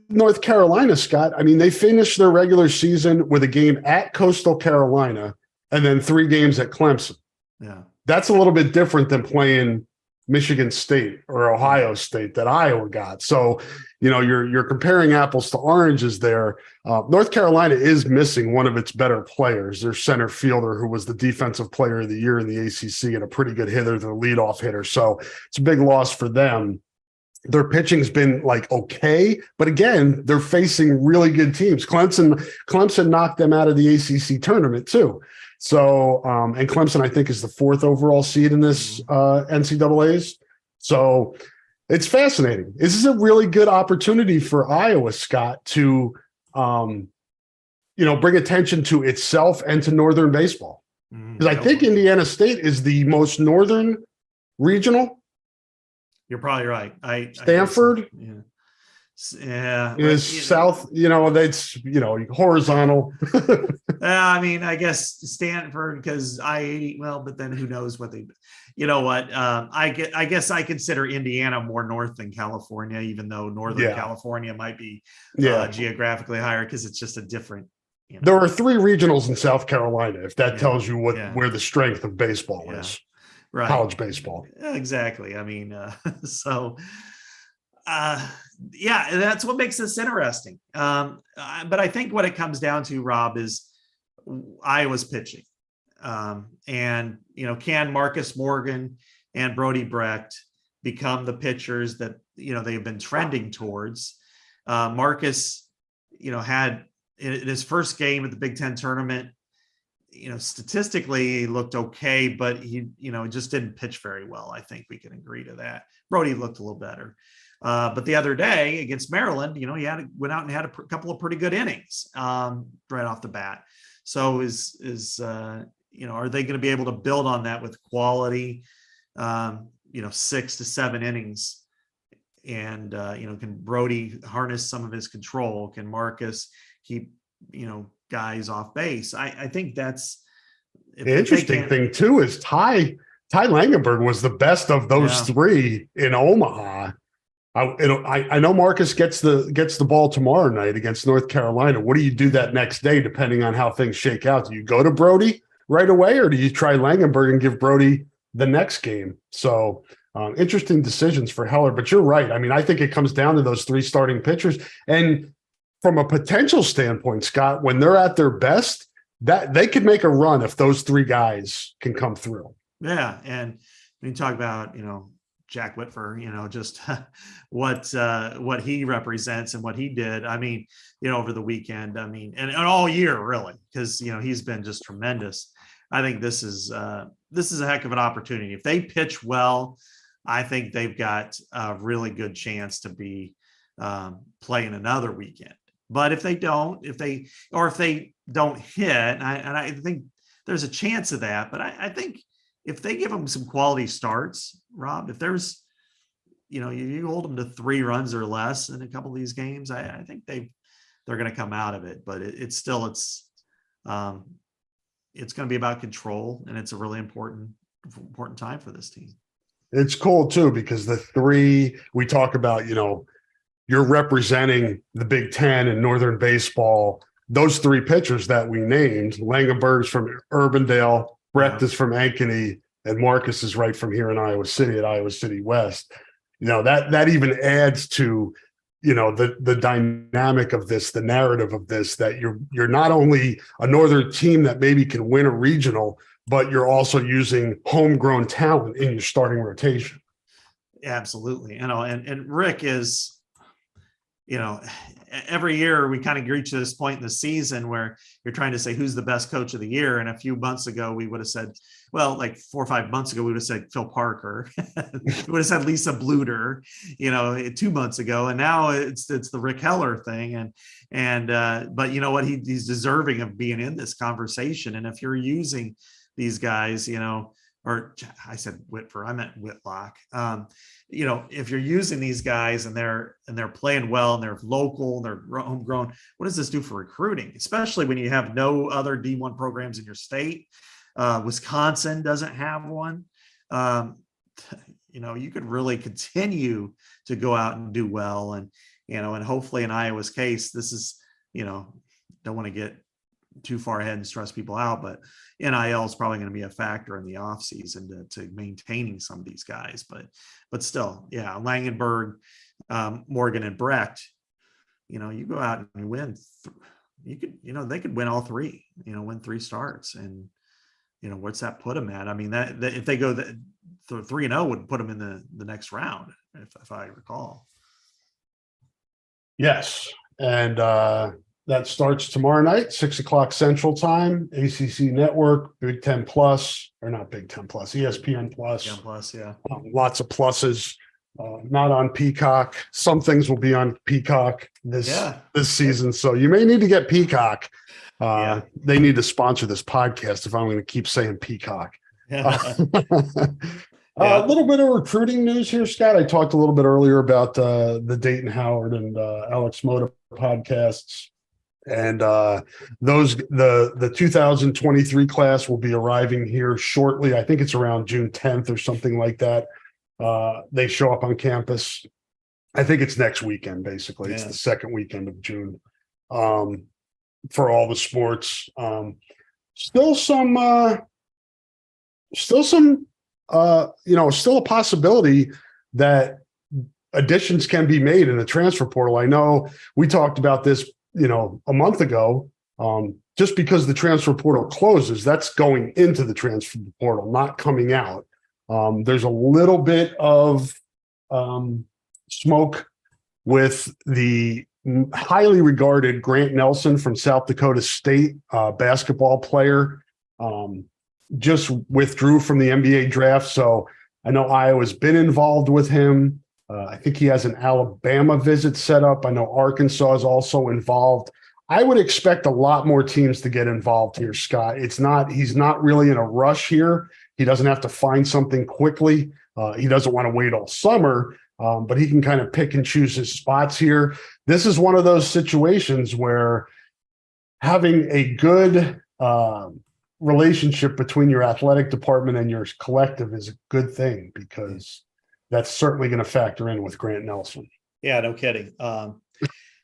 North Carolina, Scott. I mean, they finished their regular season with a game at Coastal Carolina, and then 3 games at Clemson. Yeah, that's a little bit different than playing Michigan State or Ohio State that Iowa got. So, you're comparing apples to oranges there. North Carolina is missing one of its better players, their center fielder, who was the defensive player of the year in the ACC and a pretty good hitter, the leadoff hitter. So it's a big loss for them. Their pitching's been okay, but again, they're facing really good teams. Clemson knocked them out of the ACC tournament too. So, and Clemson, I think, is the 4th overall seed in this NCAAs. So it's fascinating. This is a really good opportunity for Iowa, Scott, to, bring attention to itself and to Northern baseball. Because I think Indiana State is the most Northern regional. You're probably right. Stanford. Is south, that's horizontal. I mean, I guess Stanford, because I-80, but then who knows what they, I guess I consider Indiana more north than California, even though Northern California might be geographically higher, because it's just a different. There are 3 regionals in South Carolina, if that tells you where the strength of baseball is. Right. College baseball. Exactly. I mean, so. That's what makes this interesting. But I think what it comes down to, Rob, is Iowa's pitching. And can Marcus Morgan and Brody Brecht become the pitchers that, they've been trending towards? Marcus, had in his first game at the Big Ten tournament, statistically he looked okay, but he, just didn't pitch very well. I think we can agree to that. Brody looked a little better. But the other day against Maryland, he went out and had a couple of pretty good innings right off the bat. So are they going to be able to build on that with quality, 6 to 7 innings? And, can Brody harness some of his control? Can Marcus keep, guys off base? I think that's the interesting thing too is Ty Langenberg was the best of those three in Omaha. I know Marcus gets the ball tomorrow night against North Carolina. What do you do that next day, depending on how things shake out? Do you go to Brody right away, or do you try Langenberg and give Brody the next game? So interesting decisions for Heller. But you're right. I mean, I think it comes down to those 3 starting pitchers. And from a potential standpoint, Scott, when they're at their best, that they could make a run if those 3 guys can come through. Yeah, and when you talk about Jack Whitford, just what he represents and what he did. I mean, over the weekend. I mean, and all year really, because he's been just tremendous. I think this is a heck of an opportunity. If they pitch well, I think they've got a really good chance to be playing another weekend. But if they don't, if they don't hit, and I think there's a chance of that. But I think if they give them some quality starts, Rob, if there's, you hold them to 3 runs or less in a couple of these games, I think they're going to come out of it. But it's going to be about control, and it's a really important time for this team. It's cool too, because the 3 we talk about, you're representing the Big Ten and Northern baseball. Those 3 pitchers that we named, Langenberg's from Urbandale, Brecht is from Ankeny, and Marcus is right from here in Iowa City at Iowa City West. That even adds to, the dynamic of this, the narrative of this, that you're not only a Northern team that maybe can win a regional, but you're also using homegrown talent in your starting rotation. Absolutely. And Rick is, every year we kind of reach this point in the season where you're trying to say who's the best coach of the year. And a few months ago, we would have said, like 4 or 5 months ago, we would have said Phil Parker. We would have said Lisa Bluter, 2 months ago. And now it's the Rick Heller thing. But you know what? He's deserving of being in this conversation. And if you're using these guys, or I said Whitford, I meant Whitlock. If you're using these guys and they're playing well and they're local, and they're homegrown, what does this do for recruiting? Especially when you have no other D1 programs in your state. Wisconsin doesn't have one. You could really continue to go out and do well. And hopefully in Iowa's case, this is, don't want to get too far ahead and stress people out, but NIL is probably going to be a factor in the offseason to maintaining some of these guys. But still, yeah, Langenberg, Morgan, and Brecht, you go out and win. They could win all 3, win 3 starts. And, what's that put them at? I mean, that if they go the 3-0 would put them in the next round, if I recall. Yes. And, that starts tomorrow night, 6:00 Central Time, ACC Network, Big Ten Plus, or not Big Ten Plus, ESPN Plus. ESPN Plus, yeah. Lots of pluses. Not on Peacock. Some things will be on Peacock this season, so you may need to get Peacock. They need to sponsor this podcast if I'm going to keep saying Peacock. A little bit of recruiting news here, Scott. I talked a little bit earlier about the Dayton Howard and Alex Moda podcasts. And the 2023 class will be arriving here shortly. I think it's around June 10th or something like that. They show up on campus. I think it's next weekend, basically. It's the second weekend of June for all the sports. Still a possibility that additions can be made in the transfer portal. I know we talked about this a month ago, just because the transfer portal closes, that's going into the transfer portal, not coming out. There's a little bit of smoke with the highly regarded Grant Nelson from South Dakota State, basketball player, just withdrew from the NBA draft. So I know Iowa's been involved with him. I think he has an Alabama visit set up. I know Arkansas is also involved. I would expect a lot more teams to get involved here, Scott. He's not really in a rush here. He doesn't have to find something quickly. He doesn't want to wait all summer, but he can kind of pick and choose his spots here. This is one of those situations where having a good relationship between your athletic department and your collective is a good thing, because that's certainly going to factor in with Grant Nelson. Yeah, no kidding.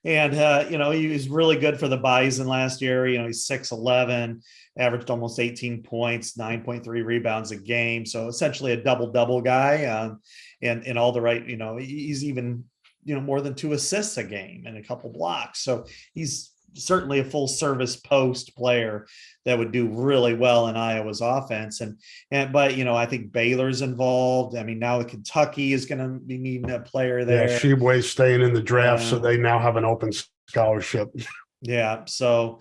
He was really good for the Bison last year. He's 6'11", averaged almost 18 points, 9.3 rebounds a game. So essentially a double guy, and all the right, he's even, more than 2 assists a game and a couple blocks. So he's certainly a full service post player that would do really well in Iowa's offense. But I think Baylor's involved. I mean, now Kentucky is going to be needing a player there. Yeah, Sheboy's staying in the draft, so they now have an open scholarship. Yeah, so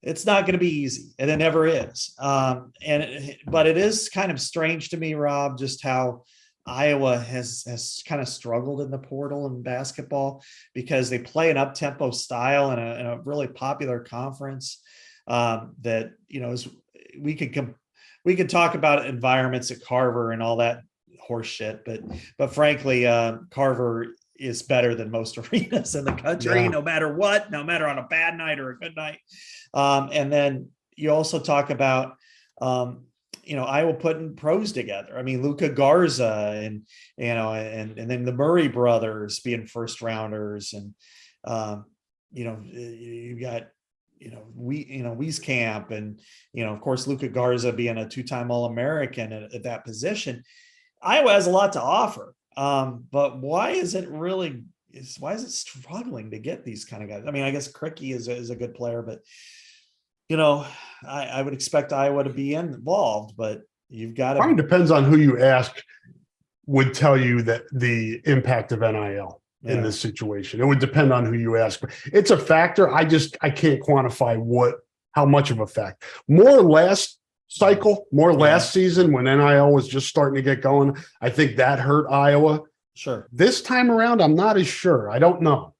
it's not going to be easy, and it never is. But it is kind of strange to me, Rob, just how Iowa has kind of struggled in the portal in basketball, because they play an up-tempo style in a really popular conference that, we could talk about environments at Carver and all that horse shit, but frankly, Carver is better than most arenas in the country, no matter what, no matter on a bad night or a good night. And then you also talk about Iowa putting pros together. I mean, Luka Garza and then the Murray brothers being first rounders, and you got Wieskamp, and of course Luka Garza being a 2-time All-American at that position. Iowa has a lot to offer, but why is it struggling to get these kind of guys? I mean, I guess Cricky is a good player, but I would expect Iowa to be involved, but you've got to. Probably depends on who you ask would tell you that the impact of NIL in this situation. It would depend on who you ask. It's a factor. I can't quantify how much of a fact. More last season when NIL was just starting to get going, I think that hurt Iowa. Sure. This time around, I'm not as sure. I don't know.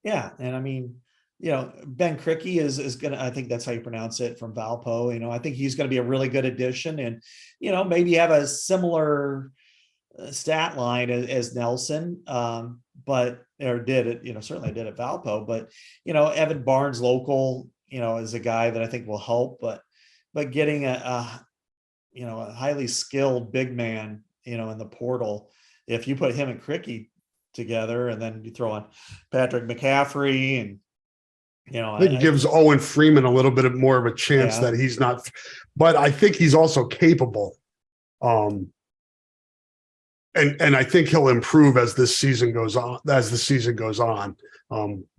Yeah, and I mean, Ben Cricky is going to, I think that's how you pronounce it, from Valpo. I think he's going to be a really good addition, and, maybe have a similar stat line as Nelson, certainly did at Valpo, but, Evan Barnes, local, is a guy that I think will help, but getting a highly skilled big man, in the portal, if you put him and Cricky together, and then you throw on Patrick McCaffrey, and I think it gives Owen Freeman a little bit more of a chance that he's not, but I think he's also capable. And I think he'll improve as the season goes on.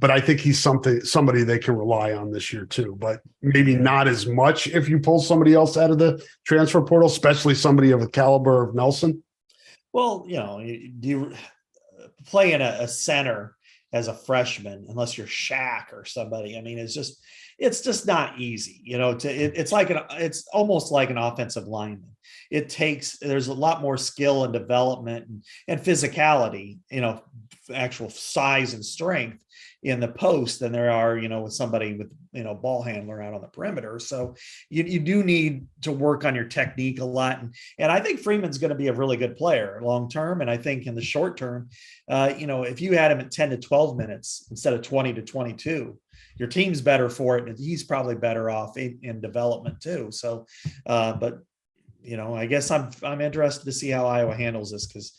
But I think he's somebody they can rely on this year too. But maybe not as much if you pull somebody else out of the transfer portal, especially somebody of the caliber of Nelson. Well, do you play in a center as a freshman, unless you're Shaq or somebody? I mean, it's just not easy, it's almost like an offensive lineman. There's a lot more skill and development and physicality, actual size and strength in the post than there are, with somebody with, ball handler out on the perimeter. So you do need to work on your technique a lot. And I think Freeman's going to be a really good player long-term. And I think in the short term, if you had him at 10 to 12 minutes instead of 20 to 22, your team's better for it. And he's probably better off in development too. So, but I guess I'm interested to see how Iowa handles this, because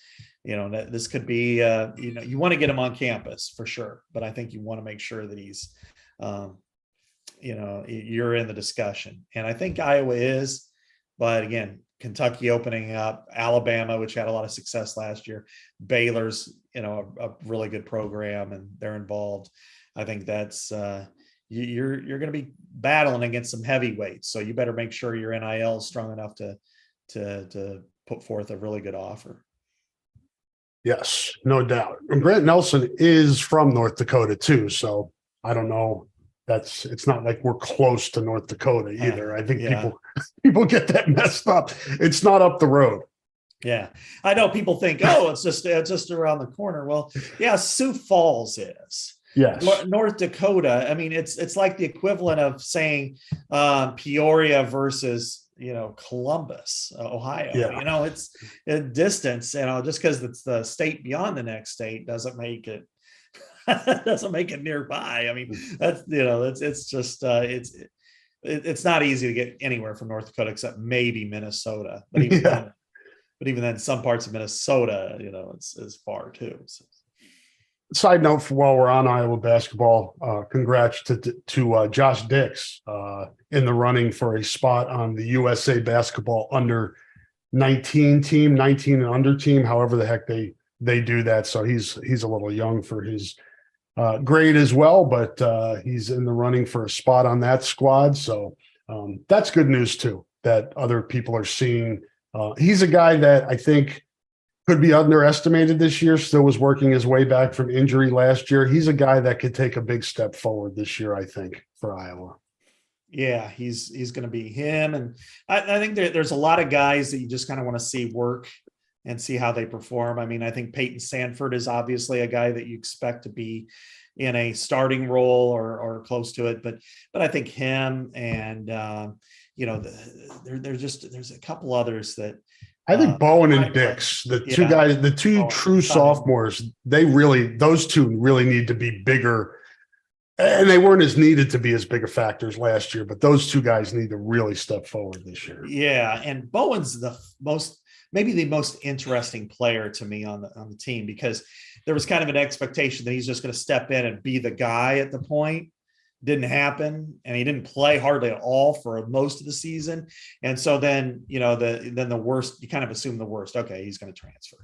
this could be, you want to get him on campus for sure, but I think you want to make sure that he's, you're in the discussion. And I think Iowa is, but again, Kentucky opening up, Alabama, which had a lot of success last year, Baylor's, a really good program, and they're involved. I think that's, you're going to be battling against some heavyweights. So you better make sure your NIL is strong enough to put forth a really good offer. Yes, no doubt. And Grant Nelson is from North Dakota too, so I don't know. It's not like we're close to North Dakota either. I think people get that messed up. It's not up the road. Yeah, I know people think, it's just around the corner. Well, yeah, Sioux Falls is, Yes. North Dakota. I mean, it's like the equivalent of saying Peoria versus Columbus, Ohio. Yeah. It's a distance. Just because it's the state beyond the next state doesn't make it doesn't make it nearby. I mean, that's it's just it's not easy to get anywhere from North Dakota except maybe Minnesota. But even then, some parts of Minnesota, it's far too. So. Side note, while we're on Iowa basketball, congrats to Josh Dix in the running for a spot on the USA basketball under 19 team, 19 and under team, however the heck they do that. So he's a little young for his grade as well, but he's in the running for a spot on that squad. So that's good news too, that other people are seeing. He's a guy that I think could be underestimated this year. Still was working his way back from injury last year. He's a guy that could take a big step forward this year, I think, for Iowa. Yeah, he's going to be him. And I think there's a lot of guys that you just kind of want to see work and see how they perform. I mean, I think Peyton Sanford is obviously a guy that you expect to be in a starting role or close to it. But I think him and, there's a couple others that, I think Bowen and Dix, the two guys, the two true sophomores, those two really need to be bigger. And they weren't as needed to be as big a factors last year, but those two guys need to really step forward this year. Yeah. And Bowen's maybe the most interesting player to me on the team, because there was kind of an expectation that he's just going to step in and be the guy at the point. Didn't happen, and he didn't play hardly at all for most of the season. And so then, the worst, you kind of assume the worst. Okay, he's going to transfer.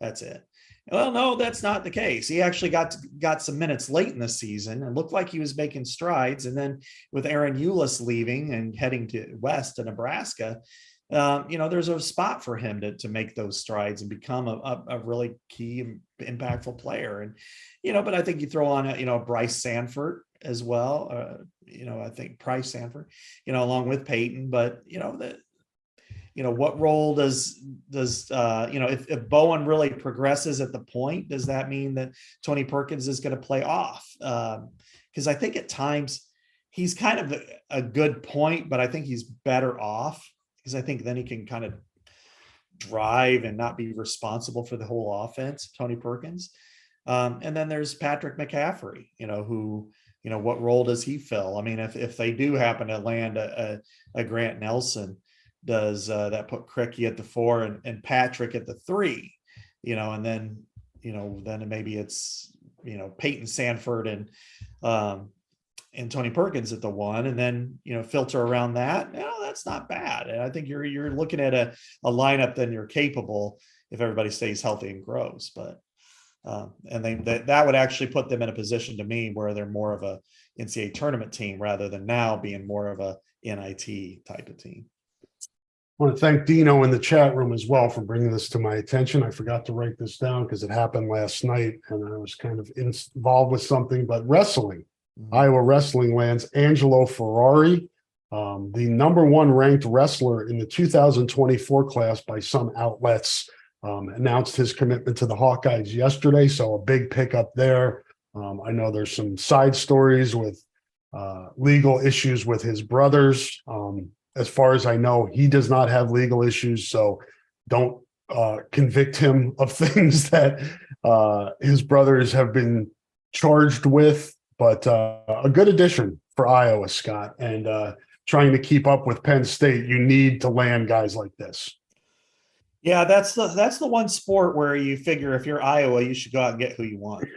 That's it. Well, no, that's not the case. He actually got some minutes late in the season and looked like he was making strides. And then with Aaron Eulis leaving and heading west to Nebraska, there's a spot for him to make those strides and become a really key, impactful player. And, but I think you throw on, Bryce Sanford as well. I think Price Sanford, along with Peyton, but, what role does if Bowen really progresses at the point, does that mean that Tony Perkins is going to play off? Because I think at times he's kind of a good point, but I think he's better off, because I think then he can kind of drive and not be responsible for the whole offense, Tony Perkins. And then there's Patrick McCaffrey, who, what role does he fill? I mean, if they do happen to land a Grant Nelson, does that put Cricky at the 4 and Patrick at the 3, and then maybe it's, Peyton Sanford and Tony Perkins at the 1, and then, filter around that. That's not bad. And I think you're looking at a lineup that you're capable if everybody stays healthy and grows. But and that would actually put them in a position, to me, where they're more of a NCAA tournament team rather than now being more of a NIT type of team. I want to thank Dino in the chat room as well for bringing this to my attention. I forgot to write this down because it happened last night and I was kind of involved with something, but wrestling. Iowa wrestling lands Angelo Ferrari, the number 1 ranked wrestler in the 2024 class by some outlets, announced his commitment to the Hawkeyes yesterday. So a big pickup there. I know there's some side stories with legal issues with his brothers. As far as I know, he does not have legal issues. So don't convict him of things that his brothers have been charged with. But a good addition for Iowa, Scott, and trying to keep up with Penn State, you need to land guys like this. Yeah, that's the one sport where you figure if you're Iowa, you should go out and get who you want.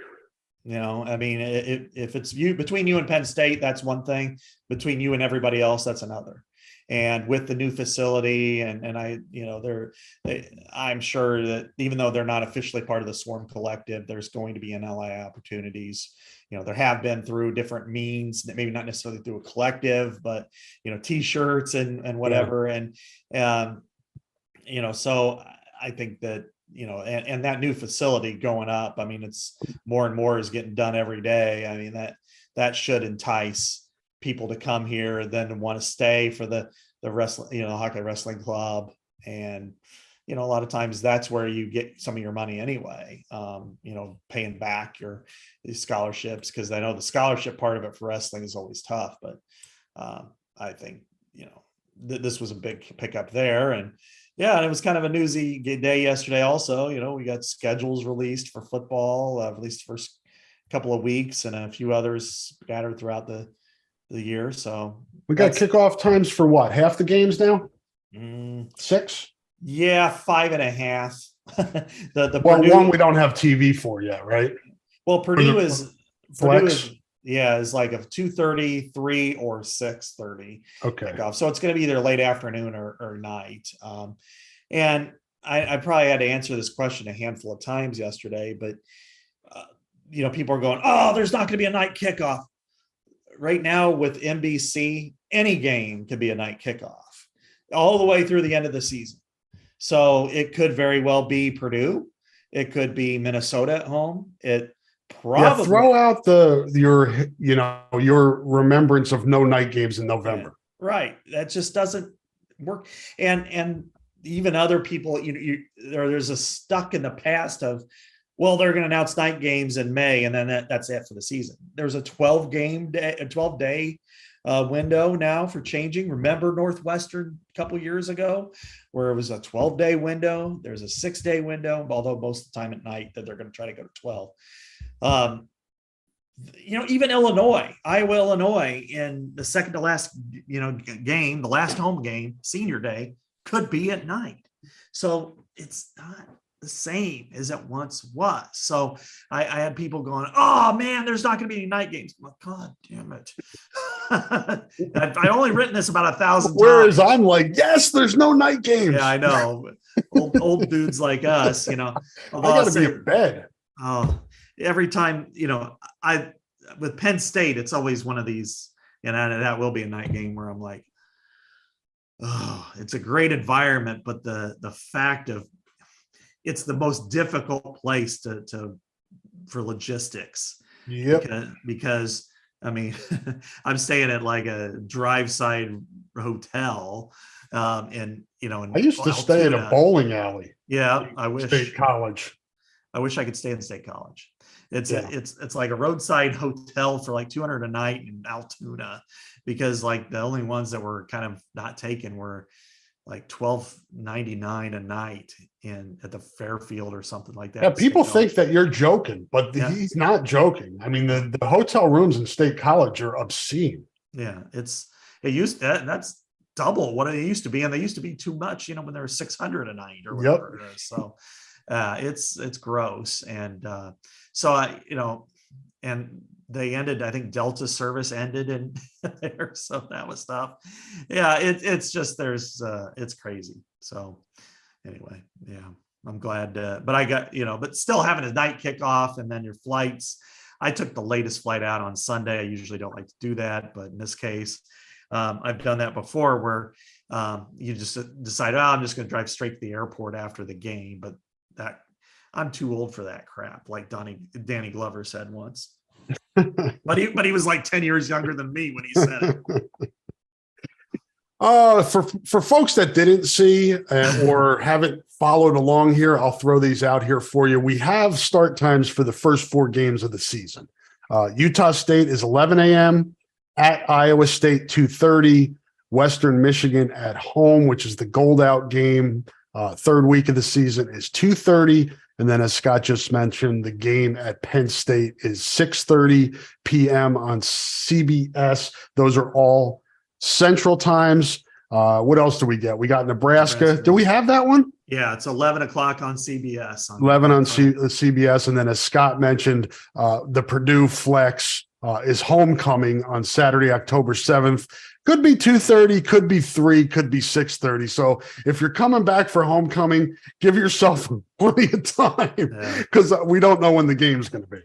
I mean, if it's between you and Penn State, that's one thing. Between you and everybody else, that's another. And with the new facility, I'm sure that even though they're not officially part of the Swarm Collective, there's going to be NLI opportunities. There have been through different means, that maybe not necessarily through a collective, but T-shirts and whatever. Yeah. And so I think that and that new facility going up, I mean, it's more and more is getting done every day. I mean, that should entice people to come here, then to want to stay for the wrestling, Hawkeye Wrestling Club, and a lot of times that's where you get some of your money anyway, paying back your scholarships, because I know the scholarship part of it for wrestling is always tough, but I think, this was a big pickup there. And yeah, and it was kind of a newsy day yesterday also. We got schedules released for football, at least the first couple of weeks, and a few others scattered throughout the year. So we got kickoff times for what? Half the games now? 6? Yeah, 5.5. the Well, Purdue, one we don't have TV for yet, right? well, Purdue is Flex. is like a 2:30, 3, or 6:30 Okay. kickoff. So it's going to be either late afternoon or night. And I probably had to answer this question a handful of times yesterday, but people are going, "Oh, there's not going to be a night kickoff." Right now with NBC, any game could be a night kickoff all the way through the end of the season. So it could very well be Purdue. It could be Minnesota at home. It probably throw out your remembrance of no night games in November. Yeah, right. That just doesn't work. And even other people, there's a stuck in the past of, well, they're going to announce night games in May, and then that's it for the season. There's a 12-day window now for changing. Remember Northwestern a couple years ago, where it was a 12-day window. There's a 6-day window, although most of the time at night that they're going to try to go to 12. Even Iowa, Illinois, in the second to last, game, the last home game, senior day, could be at night. So it's not the same as it once was. So I had people going, "Oh man, there's not going to be any night games." I'm like, God damn it. I've only written this about 1,000 times. Whereas I'm like, yes, there's no night games. Yeah, I know. Old dudes like us, I got to be in bed. Oh, every time, with Penn State, it's always one of these, and that will be a night game where I'm like, oh, it's a great environment, but the fact of it's the most difficult place for logistics. Yep. Because I mean, I'm staying at like a drive-side hotel, and I used to stay at a bowling alley. Yeah, I wish. State College. I wish I could stay in State College. It's like a roadside hotel for like $200 a night in Altoona, because like the only ones that were kind of not taken were like $12.99 a night at the Fairfield or something like that. Yeah, people think that you're joking, but he's not joking. I mean, the hotel rooms in State College are obscene. Yeah, that's double what it used to be, and they used to be too much, when there was 600 a night or whatever it is. So it's gross. And and they ended, I think Delta service ended in there. So that was tough. Yeah, it's just, it's crazy. So anyway, yeah, I'm glad, but I got, but still having a night kickoff and then your flights. I took the latest flight out on Sunday. I usually don't like to do that, but in this case, I've done that before where you just decide, I'm just going to drive straight to the airport after the game. But I'm too old for that crap, like Danny Glover said once. but he was like 10 years younger than me when he said it. For folks that didn't see or haven't followed along here, I'll throw these out here for you. We have start times for the first 4 games of the season. Utah State is 11 a.m. at Iowa State, 2:30. Western Michigan at home, which is the gold out game, third week of the season, is 2:30. And then, as Scott just mentioned, the game at Penn State is 6:30 p.m. on CBS. Those are all Central times. What else do we get? We got Nebraska. Do we have that one? Yeah, it's 11 o'clock on CBS. 11 on CBS. And then, as Scott mentioned, the Purdue Flex is homecoming on Saturday, October 7th. Could be 2:30, could be 3, could be 6:30. So if you're coming back for homecoming, give yourself plenty of time, because we don't know when the game's going to be.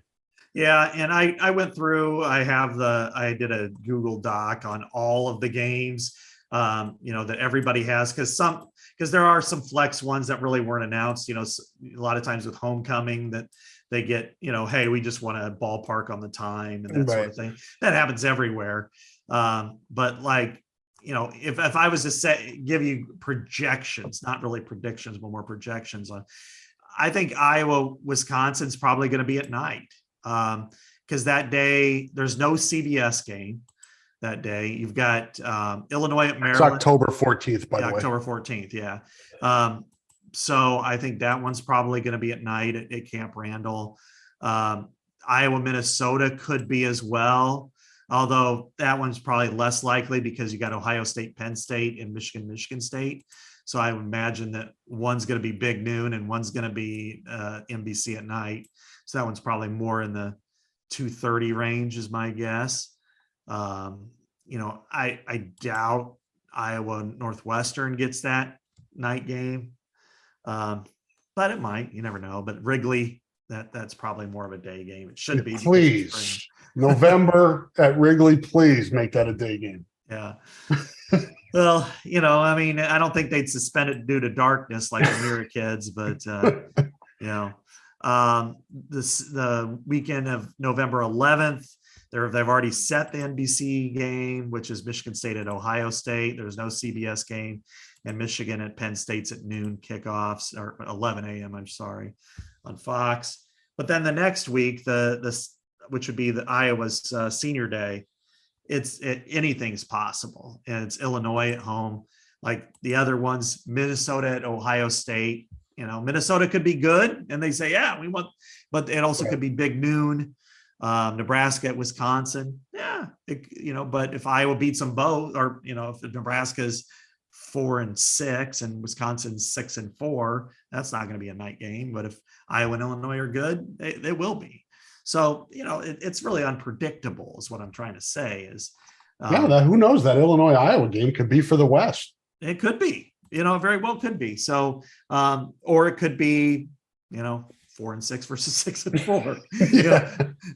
Yeah, and I went through. I did a Google Doc on all of the games, that everybody has, because there are some flex ones that really weren't announced. A lot of times with homecoming that they get, hey, we just want to ballpark on the time and that sort of thing. That happens everywhere. But like if I was to give you projections, not really predictions, but more projections on, I think Iowa, Wisconsin's probably going to be at night. Because that day there's no CBS game that day. You've got Illinois at Maryland. It's October 14th, by the way. October 14th, yeah. So I think that one's probably going to be at night at Camp Randall. Iowa, Minnesota could be as well, although that one's probably less likely because you got Ohio State, Penn State, and Michigan, Michigan State. So I would imagine that one's going to be big noon and one's going to be NBC at night. So that one's probably more in the 2:30 range is my guess. I doubt Iowa Northwestern gets that night game. But it might, you never know. But Wrigley, that's probably more of a day game. It should be. Please, November at Wrigley, please make that a day game. Yeah. Well, I don't think they'd suspend it due to darkness like when we were kids, but the weekend of November 11th, they've already set the NBC game, which is Michigan State at Ohio State. There's no CBS game, and Michigan at Penn State's at noon kickoffs, or 11 a.m. I'm sorry, on Fox. But then the next week, which would be the Iowa's senior day, anything's possible, and it's Illinois at home. Like the other ones, Minnesota at Ohio State. Minnesota could be good, and they say, yeah, we want, but it also could be big noon. Nebraska at Wisconsin, yeah, but if Iowa beats them both, or if Nebraska's 4-6 and Wisconsin's 6-4, that's not going to be a night game. But if Iowa and Illinois are good, they will be. So, it's really unpredictable is what I'm trying to say is. Who knows? That Illinois-Iowa game could be for the West. It could be, it very well could be. So, or it could be, 4-6 versus 6-4.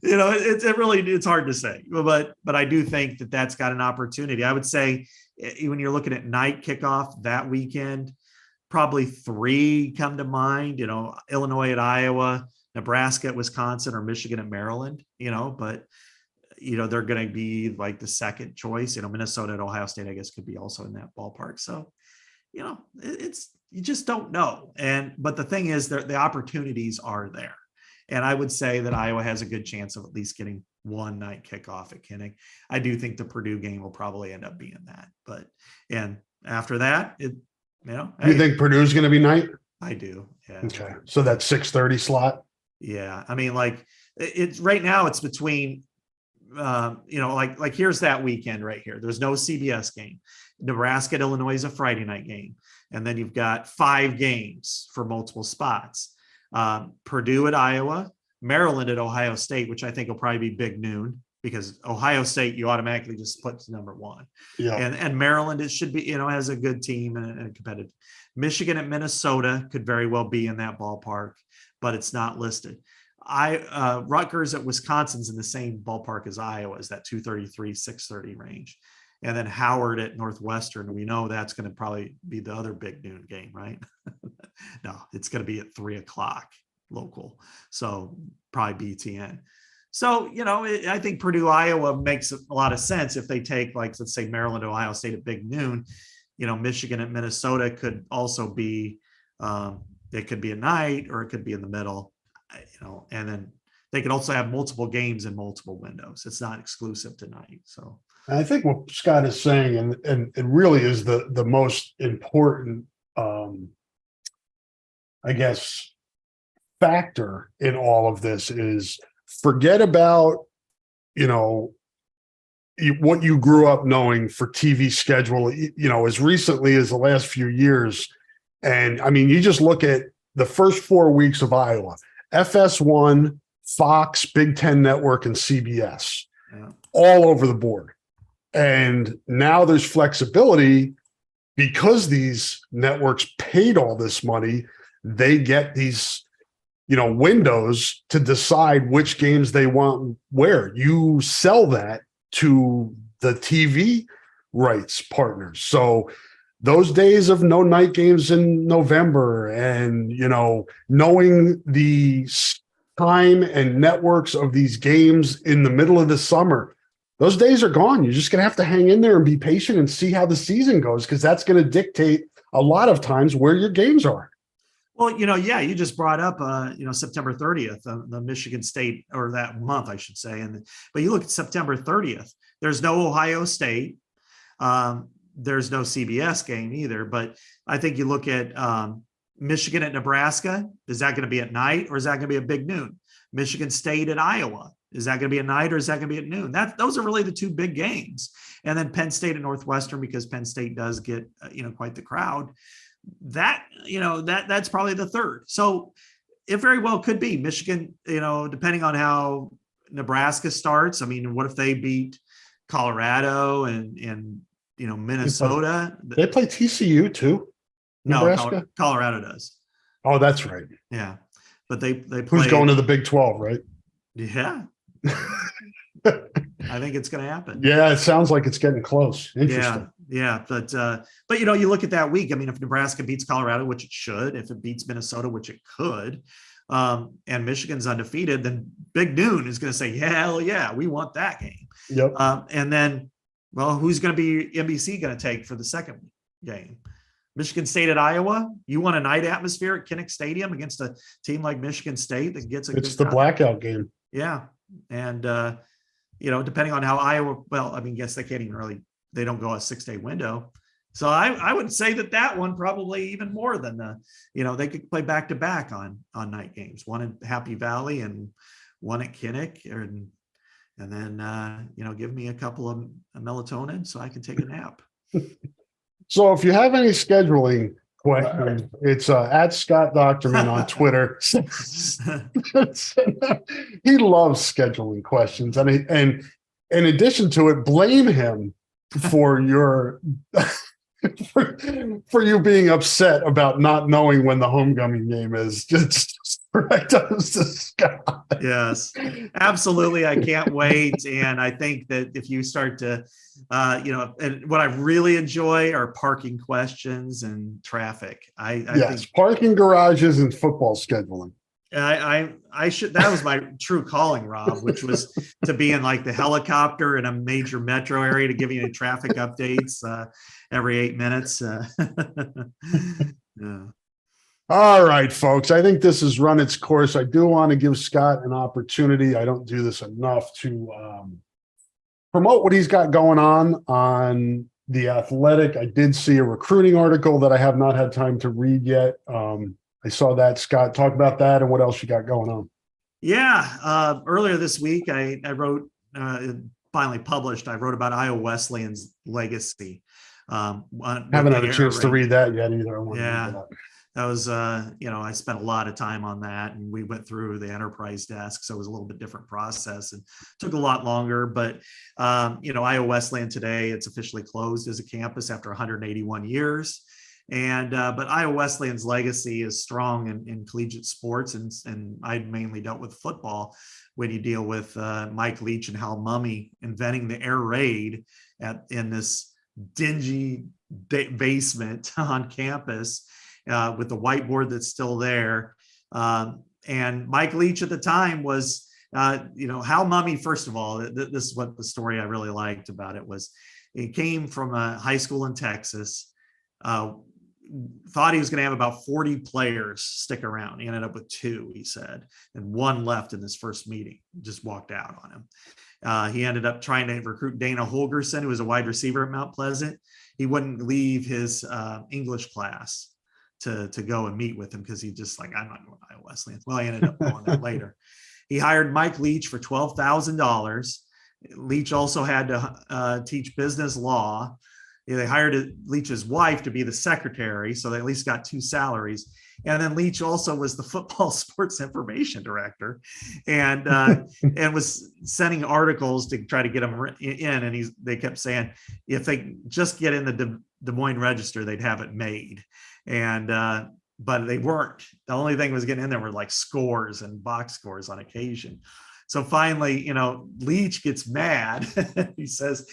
It's hard to say, but I do think that's got an opportunity. I would say when you're looking at night kickoff that weekend, probably 3 come to mind, Illinois at Iowa, Nebraska at Wisconsin, or Michigan at Maryland, but they're going to be like the second choice. Minnesota at Ohio State, I guess, could be also in that ballpark. So, you just don't know. But the thing is, the opportunities are there. And I would say that Iowa has a good chance of at least getting one night kickoff at Kinnick. I do think the Purdue game will probably end up being that. And after that, you think Purdue's going to be night? I do. Yeah. Okay. So that 6:30 slot. Yeah. I mean, like it's right now it's between, like here's that weekend right here. There's no CBS game. Nebraska at Illinois is a Friday night game. And then you've got 5 games for multiple spots. Purdue at Iowa, Maryland at Ohio State, which I think will probably be big noon because Ohio State, you automatically just put to number 1. Yeah. And Maryland, it should be, has a good team and competitive. Michigan at Minnesota could very well be in that ballpark, but it's not listed. Rutgers at Wisconsin's in the same ballpark as Iowa, is that 233, 630 range. And then Howard at Northwestern, we know that's going to probably be the other big noon game, right? No, it's going to be at 3:00 local. So probably BTN. So, I think Purdue, Iowa makes a lot of sense if they take, like, let's say Maryland, Ohio State at big noon. Michigan at Minnesota could also be, it could be at night or it could be in the middle, and then they could also have multiple games in multiple windows. It's not exclusive to night. So I think what Scott is saying, and it really is the most important, I guess, factor in all of this is forget about, what you grew up knowing for TV schedule, as recently as the last few years. And I mean, you just look at the first 4 weeks of Iowa, FS1, Fox, Big Ten Network, and CBS, all over the board. And now there's flexibility because these networks paid all this money. They get these, windows to decide which games they want where. You sell that to the TV rights partners. So those days of no night games in November and, knowing the time and networks of these games in the middle of the summer, those days are gone. You're just going to have to hang in there and be patient and see how the season goes, because that's going to dictate a lot of times where your games are. Well, yeah, you just brought up, September 30th, the Michigan State, or that month, I should say. But you look at September 30th, there's no Ohio State. There's no CBS game either. But I think you look at Michigan at Nebraska. Is that going to be at night, or is that going to be a big noon? Michigan State at Iowa. Is that going to be at night, or is that going to be at noon? Those are really the two big games. And then Penn State at Northwestern, because Penn State does get, quite the crowd. That's probably the third. So it very well could be Michigan, depending on how Nebraska starts. I mean, what if they beat Colorado and Minnesota? They play TCU too. Nebraska? No, Colorado does. Oh, that's right. Yeah. But they play. Who's going to the Big 12, right? Yeah. I think it's going to happen. Yeah, it sounds like it's getting close. Interesting. Yeah. But you look at that week. I mean, if Nebraska beats Colorado, which it should, if it beats Minnesota, which it could, and Michigan's undefeated, then Big Noon is going to say, hell yeah, we want that game. Yep. And then, well, who's going to be NBC going to take for the second game? Michigan State at Iowa. You want a night atmosphere at Kinnick Stadium against a team like Michigan State that gets a It's the blackout game. Yeah. And, depending on how Iowa, well, I mean, guess they can't even really, they don't go a 6-day window. So I would say that one probably even more than they could play back to back on night games, one in Happy Valley and one at Kinnick, and then, give me a couple of melatonin so I can take a nap. So if you have any scheduling questions, it's at Scott Doctorman on Twitter. He loves scheduling questions. And in addition to it, blame him for your for you being upset about not knowing when the homecoming game is. Just direct us to Scott. Yes, absolutely. I can't wait. And I think that if you start to, and what I really enjoy are parking questions and traffic. I think parking garages and football scheduling. I should, that was my true calling, Rob, which was to be in like the helicopter in a major metro area to give you traffic updates every 8 minutes. Yeah. All right, folks. I think this has run its course. I do want to give Scott an opportunity. I don't do this enough to promote what he's got going on The Athletic. I did see a recruiting article that I have not had time to read yet. I saw that. Scott, talk about that and what else you got going on. Yeah. Earlier this week, I wrote, finally published, I wrote about Iowa Wesleyan's legacy. Haven't had a chance to read that yet either. I want to read that. That was, I spent a lot of time on that, and we went through the enterprise desk. So it was a little bit different process and took a lot longer, but, Iowa Wesleyan today, it's officially closed as a campus after 181 years. And, but Iowa Wesleyan's legacy is strong in collegiate sports. And I mainly dealt with football when you deal with Mike Leach and Hal Mumme inventing the air raid in this dingy basement on campus. With the whiteboard that's still there. And Mike Leach at the time was, Hal Mumme, first of all, this is what the story I really liked about it was. He came from a high school in Texas, thought he was going to have about 40 players stick around. He ended up with 2, he said, and 1 left in this first meeting, just walked out on him. He ended up trying to recruit Dana Holgerson, who was a wide receiver at Mount Pleasant. He wouldn't leave his English class to go and meet with him because he just like, I'm not going to Iowa Wesleyan. Well, he ended up going there later. He hired Mike Leach for $12,000. Leach also had to teach business law. They hired Leach's wife to be the secretary, so they at least got 2 salaries. And then Leach also was the football sports information director, and was sending articles to try to get him in. And they kept saying if they just get in the Des Moines Register, they'd have it made. And but they weren't. The only thing was getting in there were like scores and box scores on occasion. So finally, Leach gets mad. He says,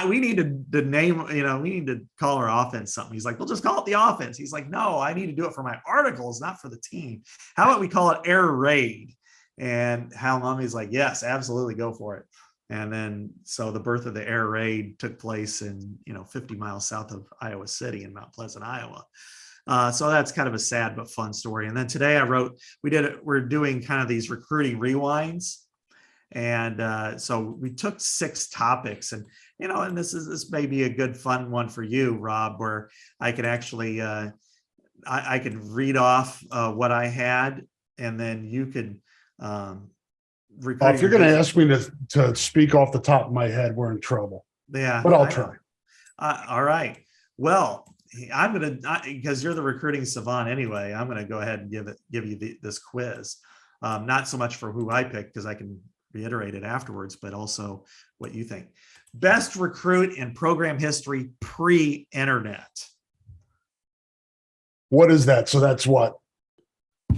we need to name, we need to call our offense something. He's like, we'll just call it the offense. He's like, no, I need to do it for my articles, not for the team. How about we call it Air Raid? And Hal Mumme's like, yes, absolutely, go for it. And then, so the birth of the air raid took place in, 50 miles south of Iowa City in Mount Pleasant, Iowa. So that's kind of a sad but fun story. And then today we're doing kind of these recruiting rewinds. And so we took 6 topics, and this may be a good fun one for you, Rob, where I could actually I could read off what I had, and then you could if you're going to ask me to speak off the top of my head, we're in trouble. Yeah, but I'll try. All right. Well, I'm going to, because you're the recruiting savant anyway, I'm going to go ahead and give you this quiz. Not so much for who I picked, because I can reiterate it afterwards, but also what you think. Best recruit in program history pre-internet. What is that? So that's what?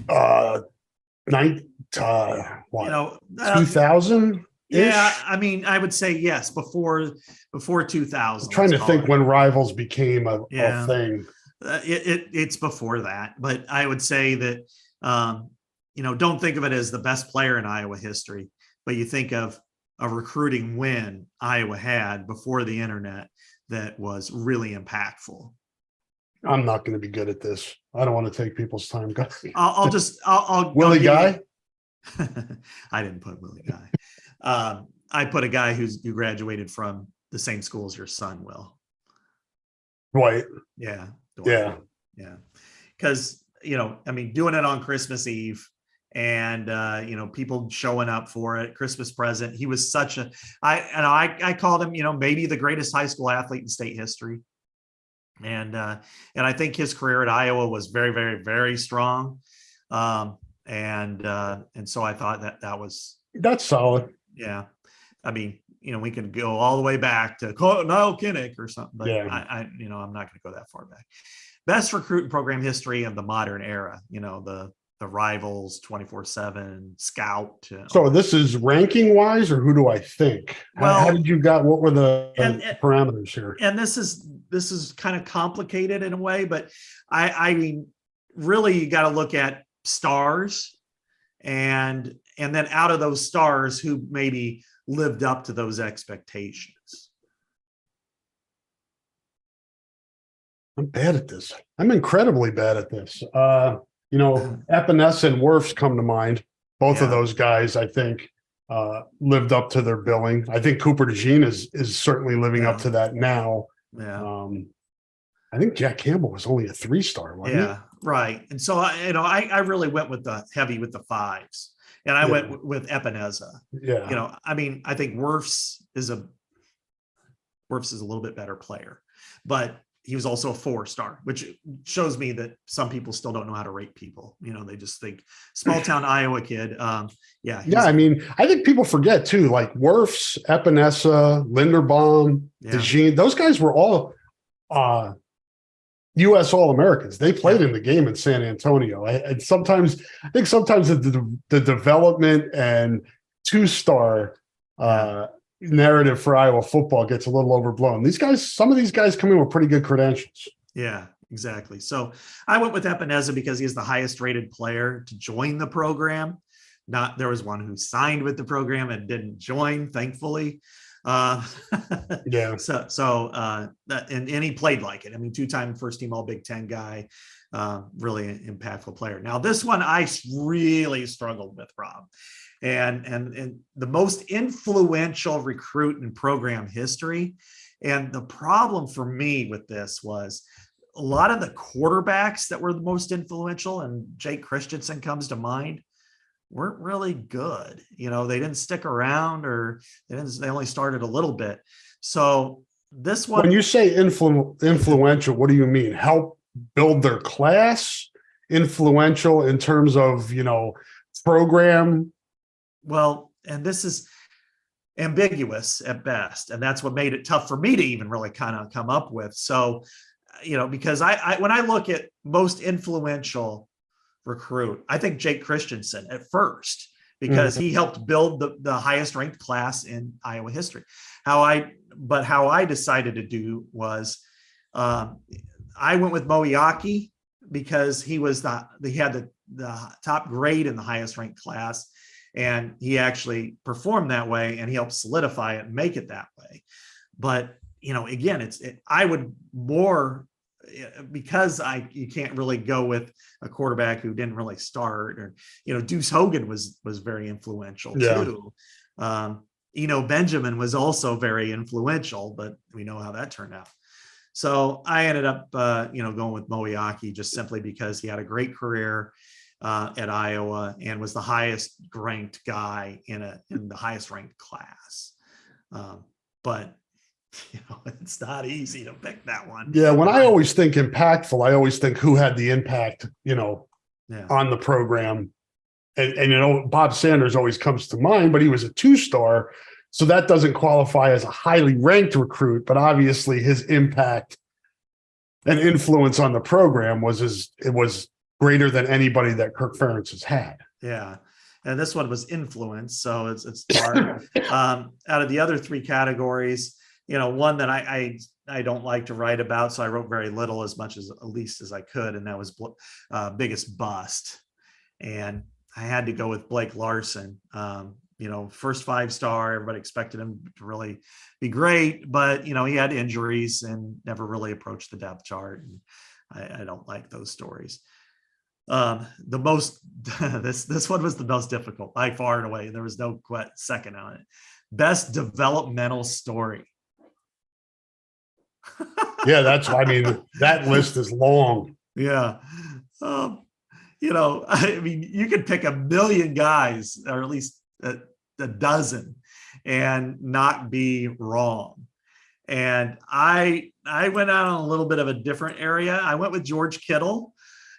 2000? Yeah, I mean, I would say yes, before 2000. I'm trying to think when Rivals became a thing. It's before that, but I would say that don't think of it as the best player in Iowa history, but you think of a recruiting win Iowa had before the internet that was really impactful. I'm not going to be good at this. I don't want to take people's time. I'll Willie Guy. I didn't put Willie Guy. I put a guy who graduated from the same school as your son, Will. Dwight. Yeah. Yeah. Because, doing it on Christmas Eve and, people showing up for it, Christmas present. He was I called him, maybe the greatest high school athlete in state history. And I think his career at Iowa was very, very, very strong. And so I thought that's solid. Yeah. I mean, we could go all the way back to Niall Kinnick or something, but yeah. I'm not going to go that far back. Best recruiting program history of the modern era, the Rivals, 24/7, Scout. So this is ranking wise, or who do I think? Well, how did you what were the parameters here? And this is kind of complicated in a way, but I mean, really you got to look at stars and then out of those stars who maybe lived up to those expectations. I'm bad at this. I'm incredibly bad at this. Epinesa and Wirfs come to mind. Both of those guys, I think, lived up to their billing. I think Cooper DeJean is certainly living up to that now. Yeah. I think Jack Campbell was only a 3-star, wasn't he? Right. And so I really went with the 5s, and I went with Epinesa. Yeah. I think Wirfs is a little bit better player, but he was also a 4-star, which shows me that some people still don't know how to rate people. They just think small town Iowa kid. I think people forget too, like Wirfs, Epinesa, Linderbaum, DeJean, those guys were all U.S. All-Americans. They played in the game in San Antonio. I think sometimes the development and 2-star narrative for Iowa football gets a little overblown. Some of these guys come in with pretty good credentials. Yeah, exactly. So I went with Epinesa because he's the highest rated player to join the program. There was one who signed with the program and didn't join, thankfully. And he played like it. 2-time first team all Big Ten guy, really impactful player. Now this one I really struggled with, Rob, and the most influential recruit in program history. And the problem for me with this was a lot of the quarterbacks that were the most influential, and Jake Christensen comes to mind, weren't really good. They didn't stick around, or they only started a little bit. So this one, when you say influential, what do you mean? Help build their class? Influential in terms of, program? Well, and this is ambiguous at best. And that's what made it tough for me to even really kind of come up with. So, because I when I look at most influential recruit, I think Jake Christensen at first, because he helped build the highest ranked class in Iowa history. How I decided to do was I went with Moiaki because he had the top grade in the highest ranked class. And he actually performed that way, and he helped solidify it and make it that way. But, again, I would more, because you can't really go with a quarterback who didn't really start, or, Deuce Hogan was very influential too. Benjamin was also very influential, but we know how that turned out. So I ended up, going with Moeaki just simply because he had a great career at Iowa and was the highest ranked guy in the highest ranked class. But it's not easy to pick that one. Yeah, when I always think impactful, I always think who had the impact, on the program. And Bob Sanders always comes to mind, but he was a 2-star. So that doesn't qualify as a highly ranked recruit, but obviously his impact and influence on the program was greater than anybody that Kirk Ferentz has had. Yeah. And this one was influence. So it's hard. Out of the other 3 categories, one that I don't like to write about, so I wrote very little, at least as I could, and that was biggest bust. And I had to go with Blake Larson. First 5-star, everybody expected him to really be great, but he had injuries and never really approached the depth chart. And I don't like those stories. This one was the most difficult by far and away. There was no second on it. Best developmental story. Yeah, that list is long. Yeah. You could pick a million guys, or at least a dozen, and not be wrong. And I went out on a little bit of a different area. I went with George Kittle.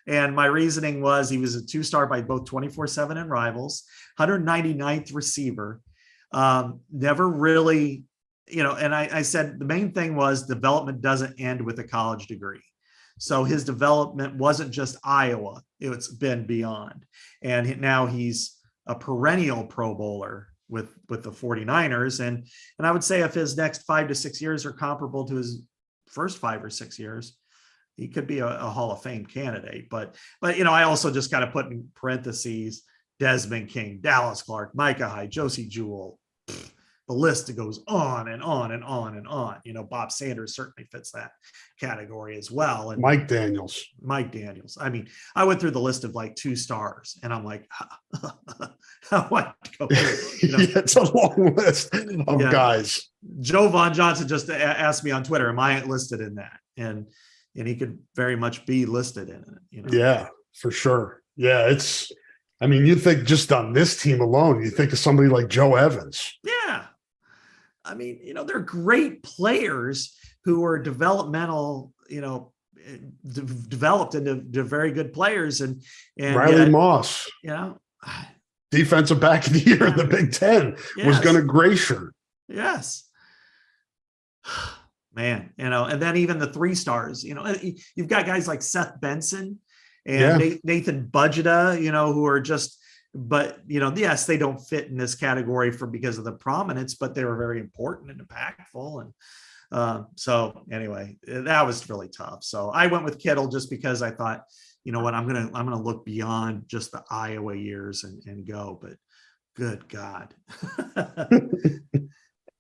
And my reasoning was he was a 2-star by both 24/7 and Rivals, 199th receiver. Never really, and I said the main thing was development doesn't end with a college degree. So his development wasn't just Iowa, it's been beyond. And now he's a perennial Pro Bowler with the 49ers. And I would say if his next 5 to 6 years are comparable to his first 5 or 6 years, he could be a Hall of Fame candidate. But I also just kind of put in parentheses Desmond King, Dallas Clark, Micah Hyde, Josie Jewell. The list goes on and on and on and on. Bob Sanders certainly fits that category as well. And Mike Daniels. I mean, I went through the list of like 2 stars, and I'm like, what? It's a long list of guys. Joe Von Johnson just asked me on Twitter, am I listed in that? And he could very much be listed in it. Yeah, for sure. Yeah, you think just on this team alone, you think of somebody like Joe Evans. Yeah. They're great players who are developmental, developed into very good players. And Riley Moss, defensive back of the year in the Big Ten, was going to Glacier. Yes. Man, and then even the 3-stars, you've got guys like Seth Benson and Nathan Budgeta, who are just, but yes, they don't fit in this category because of the prominence, but they were very important and impactful. And so anyway, that was really tough. So I went with Kittle just because I thought, what, I'm gonna look beyond just the Iowa years and go. But good God.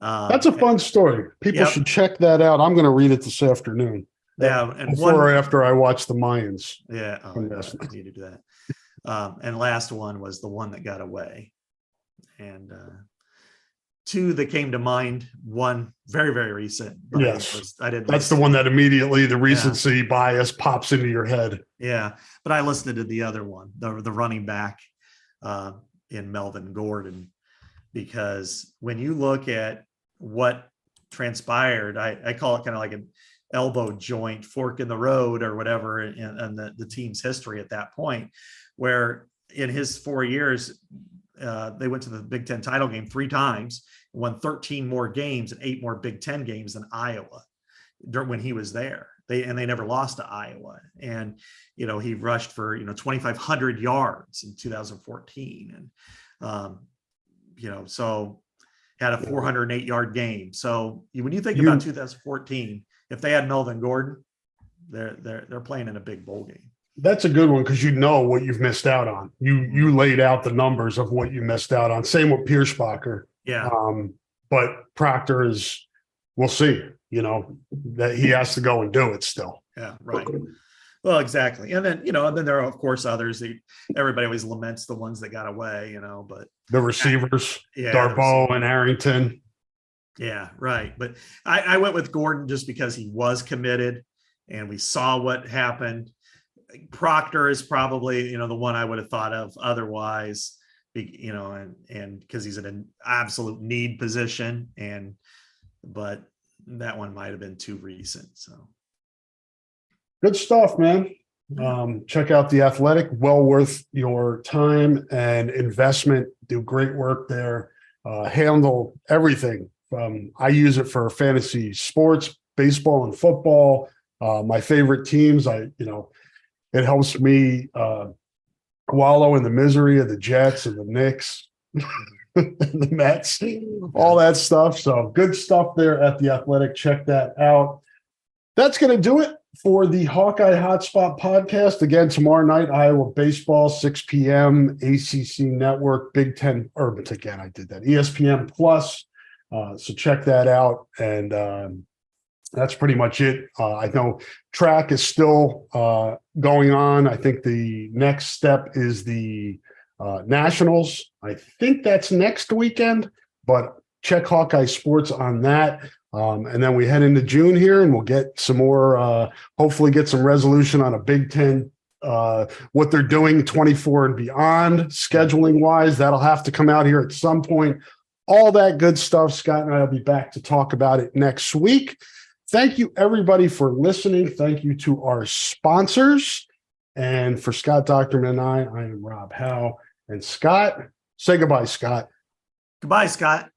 That's a fun story. People should check that out. I'm going to read it this afternoon. Yeah, and before or after I watch the Mayans. Yeah, I need to do that. And last one was the one that got away, and 2 that came to mind. One very, very recent. Yes, I didn't. That's the one that immediately the recency bias pops into your head. Yeah, but I listened to the other one, the running back in Melvin Gordon, because when you look at what transpired, I call it kind of like an elbow joint, fork in the road or whatever in the team's history at that point, where in his 4 years, they went to the Big Ten title game 3 times, won 13 more games and 8 more Big Ten games than Iowa when he was there. They never lost to Iowa. And, he rushed for, 2,500 yards in 2014. And, so had a 408-yard game. So when you think about 2014, if they had Melvin Gordon, they're playing in a big bowl game. That's a good one because you know what you've missed out on. You laid out the numbers of what you missed out on. Same with Piersbacher. Yeah. But Proctor is, we'll see, that he has to go and do it still. Yeah, right. Well, exactly. And then, and then there are, of course, others that everybody always laments the ones that got away, but The receivers, yeah, Darboh and Arrington. Yeah, right. But I went with Gordon just because he was committed and we saw what happened. Proctor is probably, the one I would have thought of otherwise, and because he's in an absolute need position but that one might have been too recent. So Good stuff, man. Check out The Athletic. Well worth your time and investment. Do great work there. Handle everything. I use it for fantasy sports, baseball and football. My favorite teams, it helps me wallow in the misery of the Jets and the Knicks and the Mets, all that stuff. So good stuff there at The Athletic. Check that out. That's going to do it for the Hawkeye Hotspot podcast. Again, tomorrow night, Iowa baseball, 6 p.m., ACC Network, Big Ten, again, I did that, ESPN Plus. So check that out. And that's pretty much it. I know track is still going on. I think the next step is the Nationals. I think that's next weekend, but check Hawkeye Sports on that. And then we head into June here and we'll get some more, hopefully get some resolution on a Big Ten, what they're doing 24 and beyond scheduling wise. That'll have to come out here at some point. All that good stuff. Scott and I will be back to talk about it next week. Thank you, everybody, for listening. Thank you to our sponsors. And for Scott Doctorman and I am Rob Howe. And Scott, say goodbye, Scott. goodbye, Scott.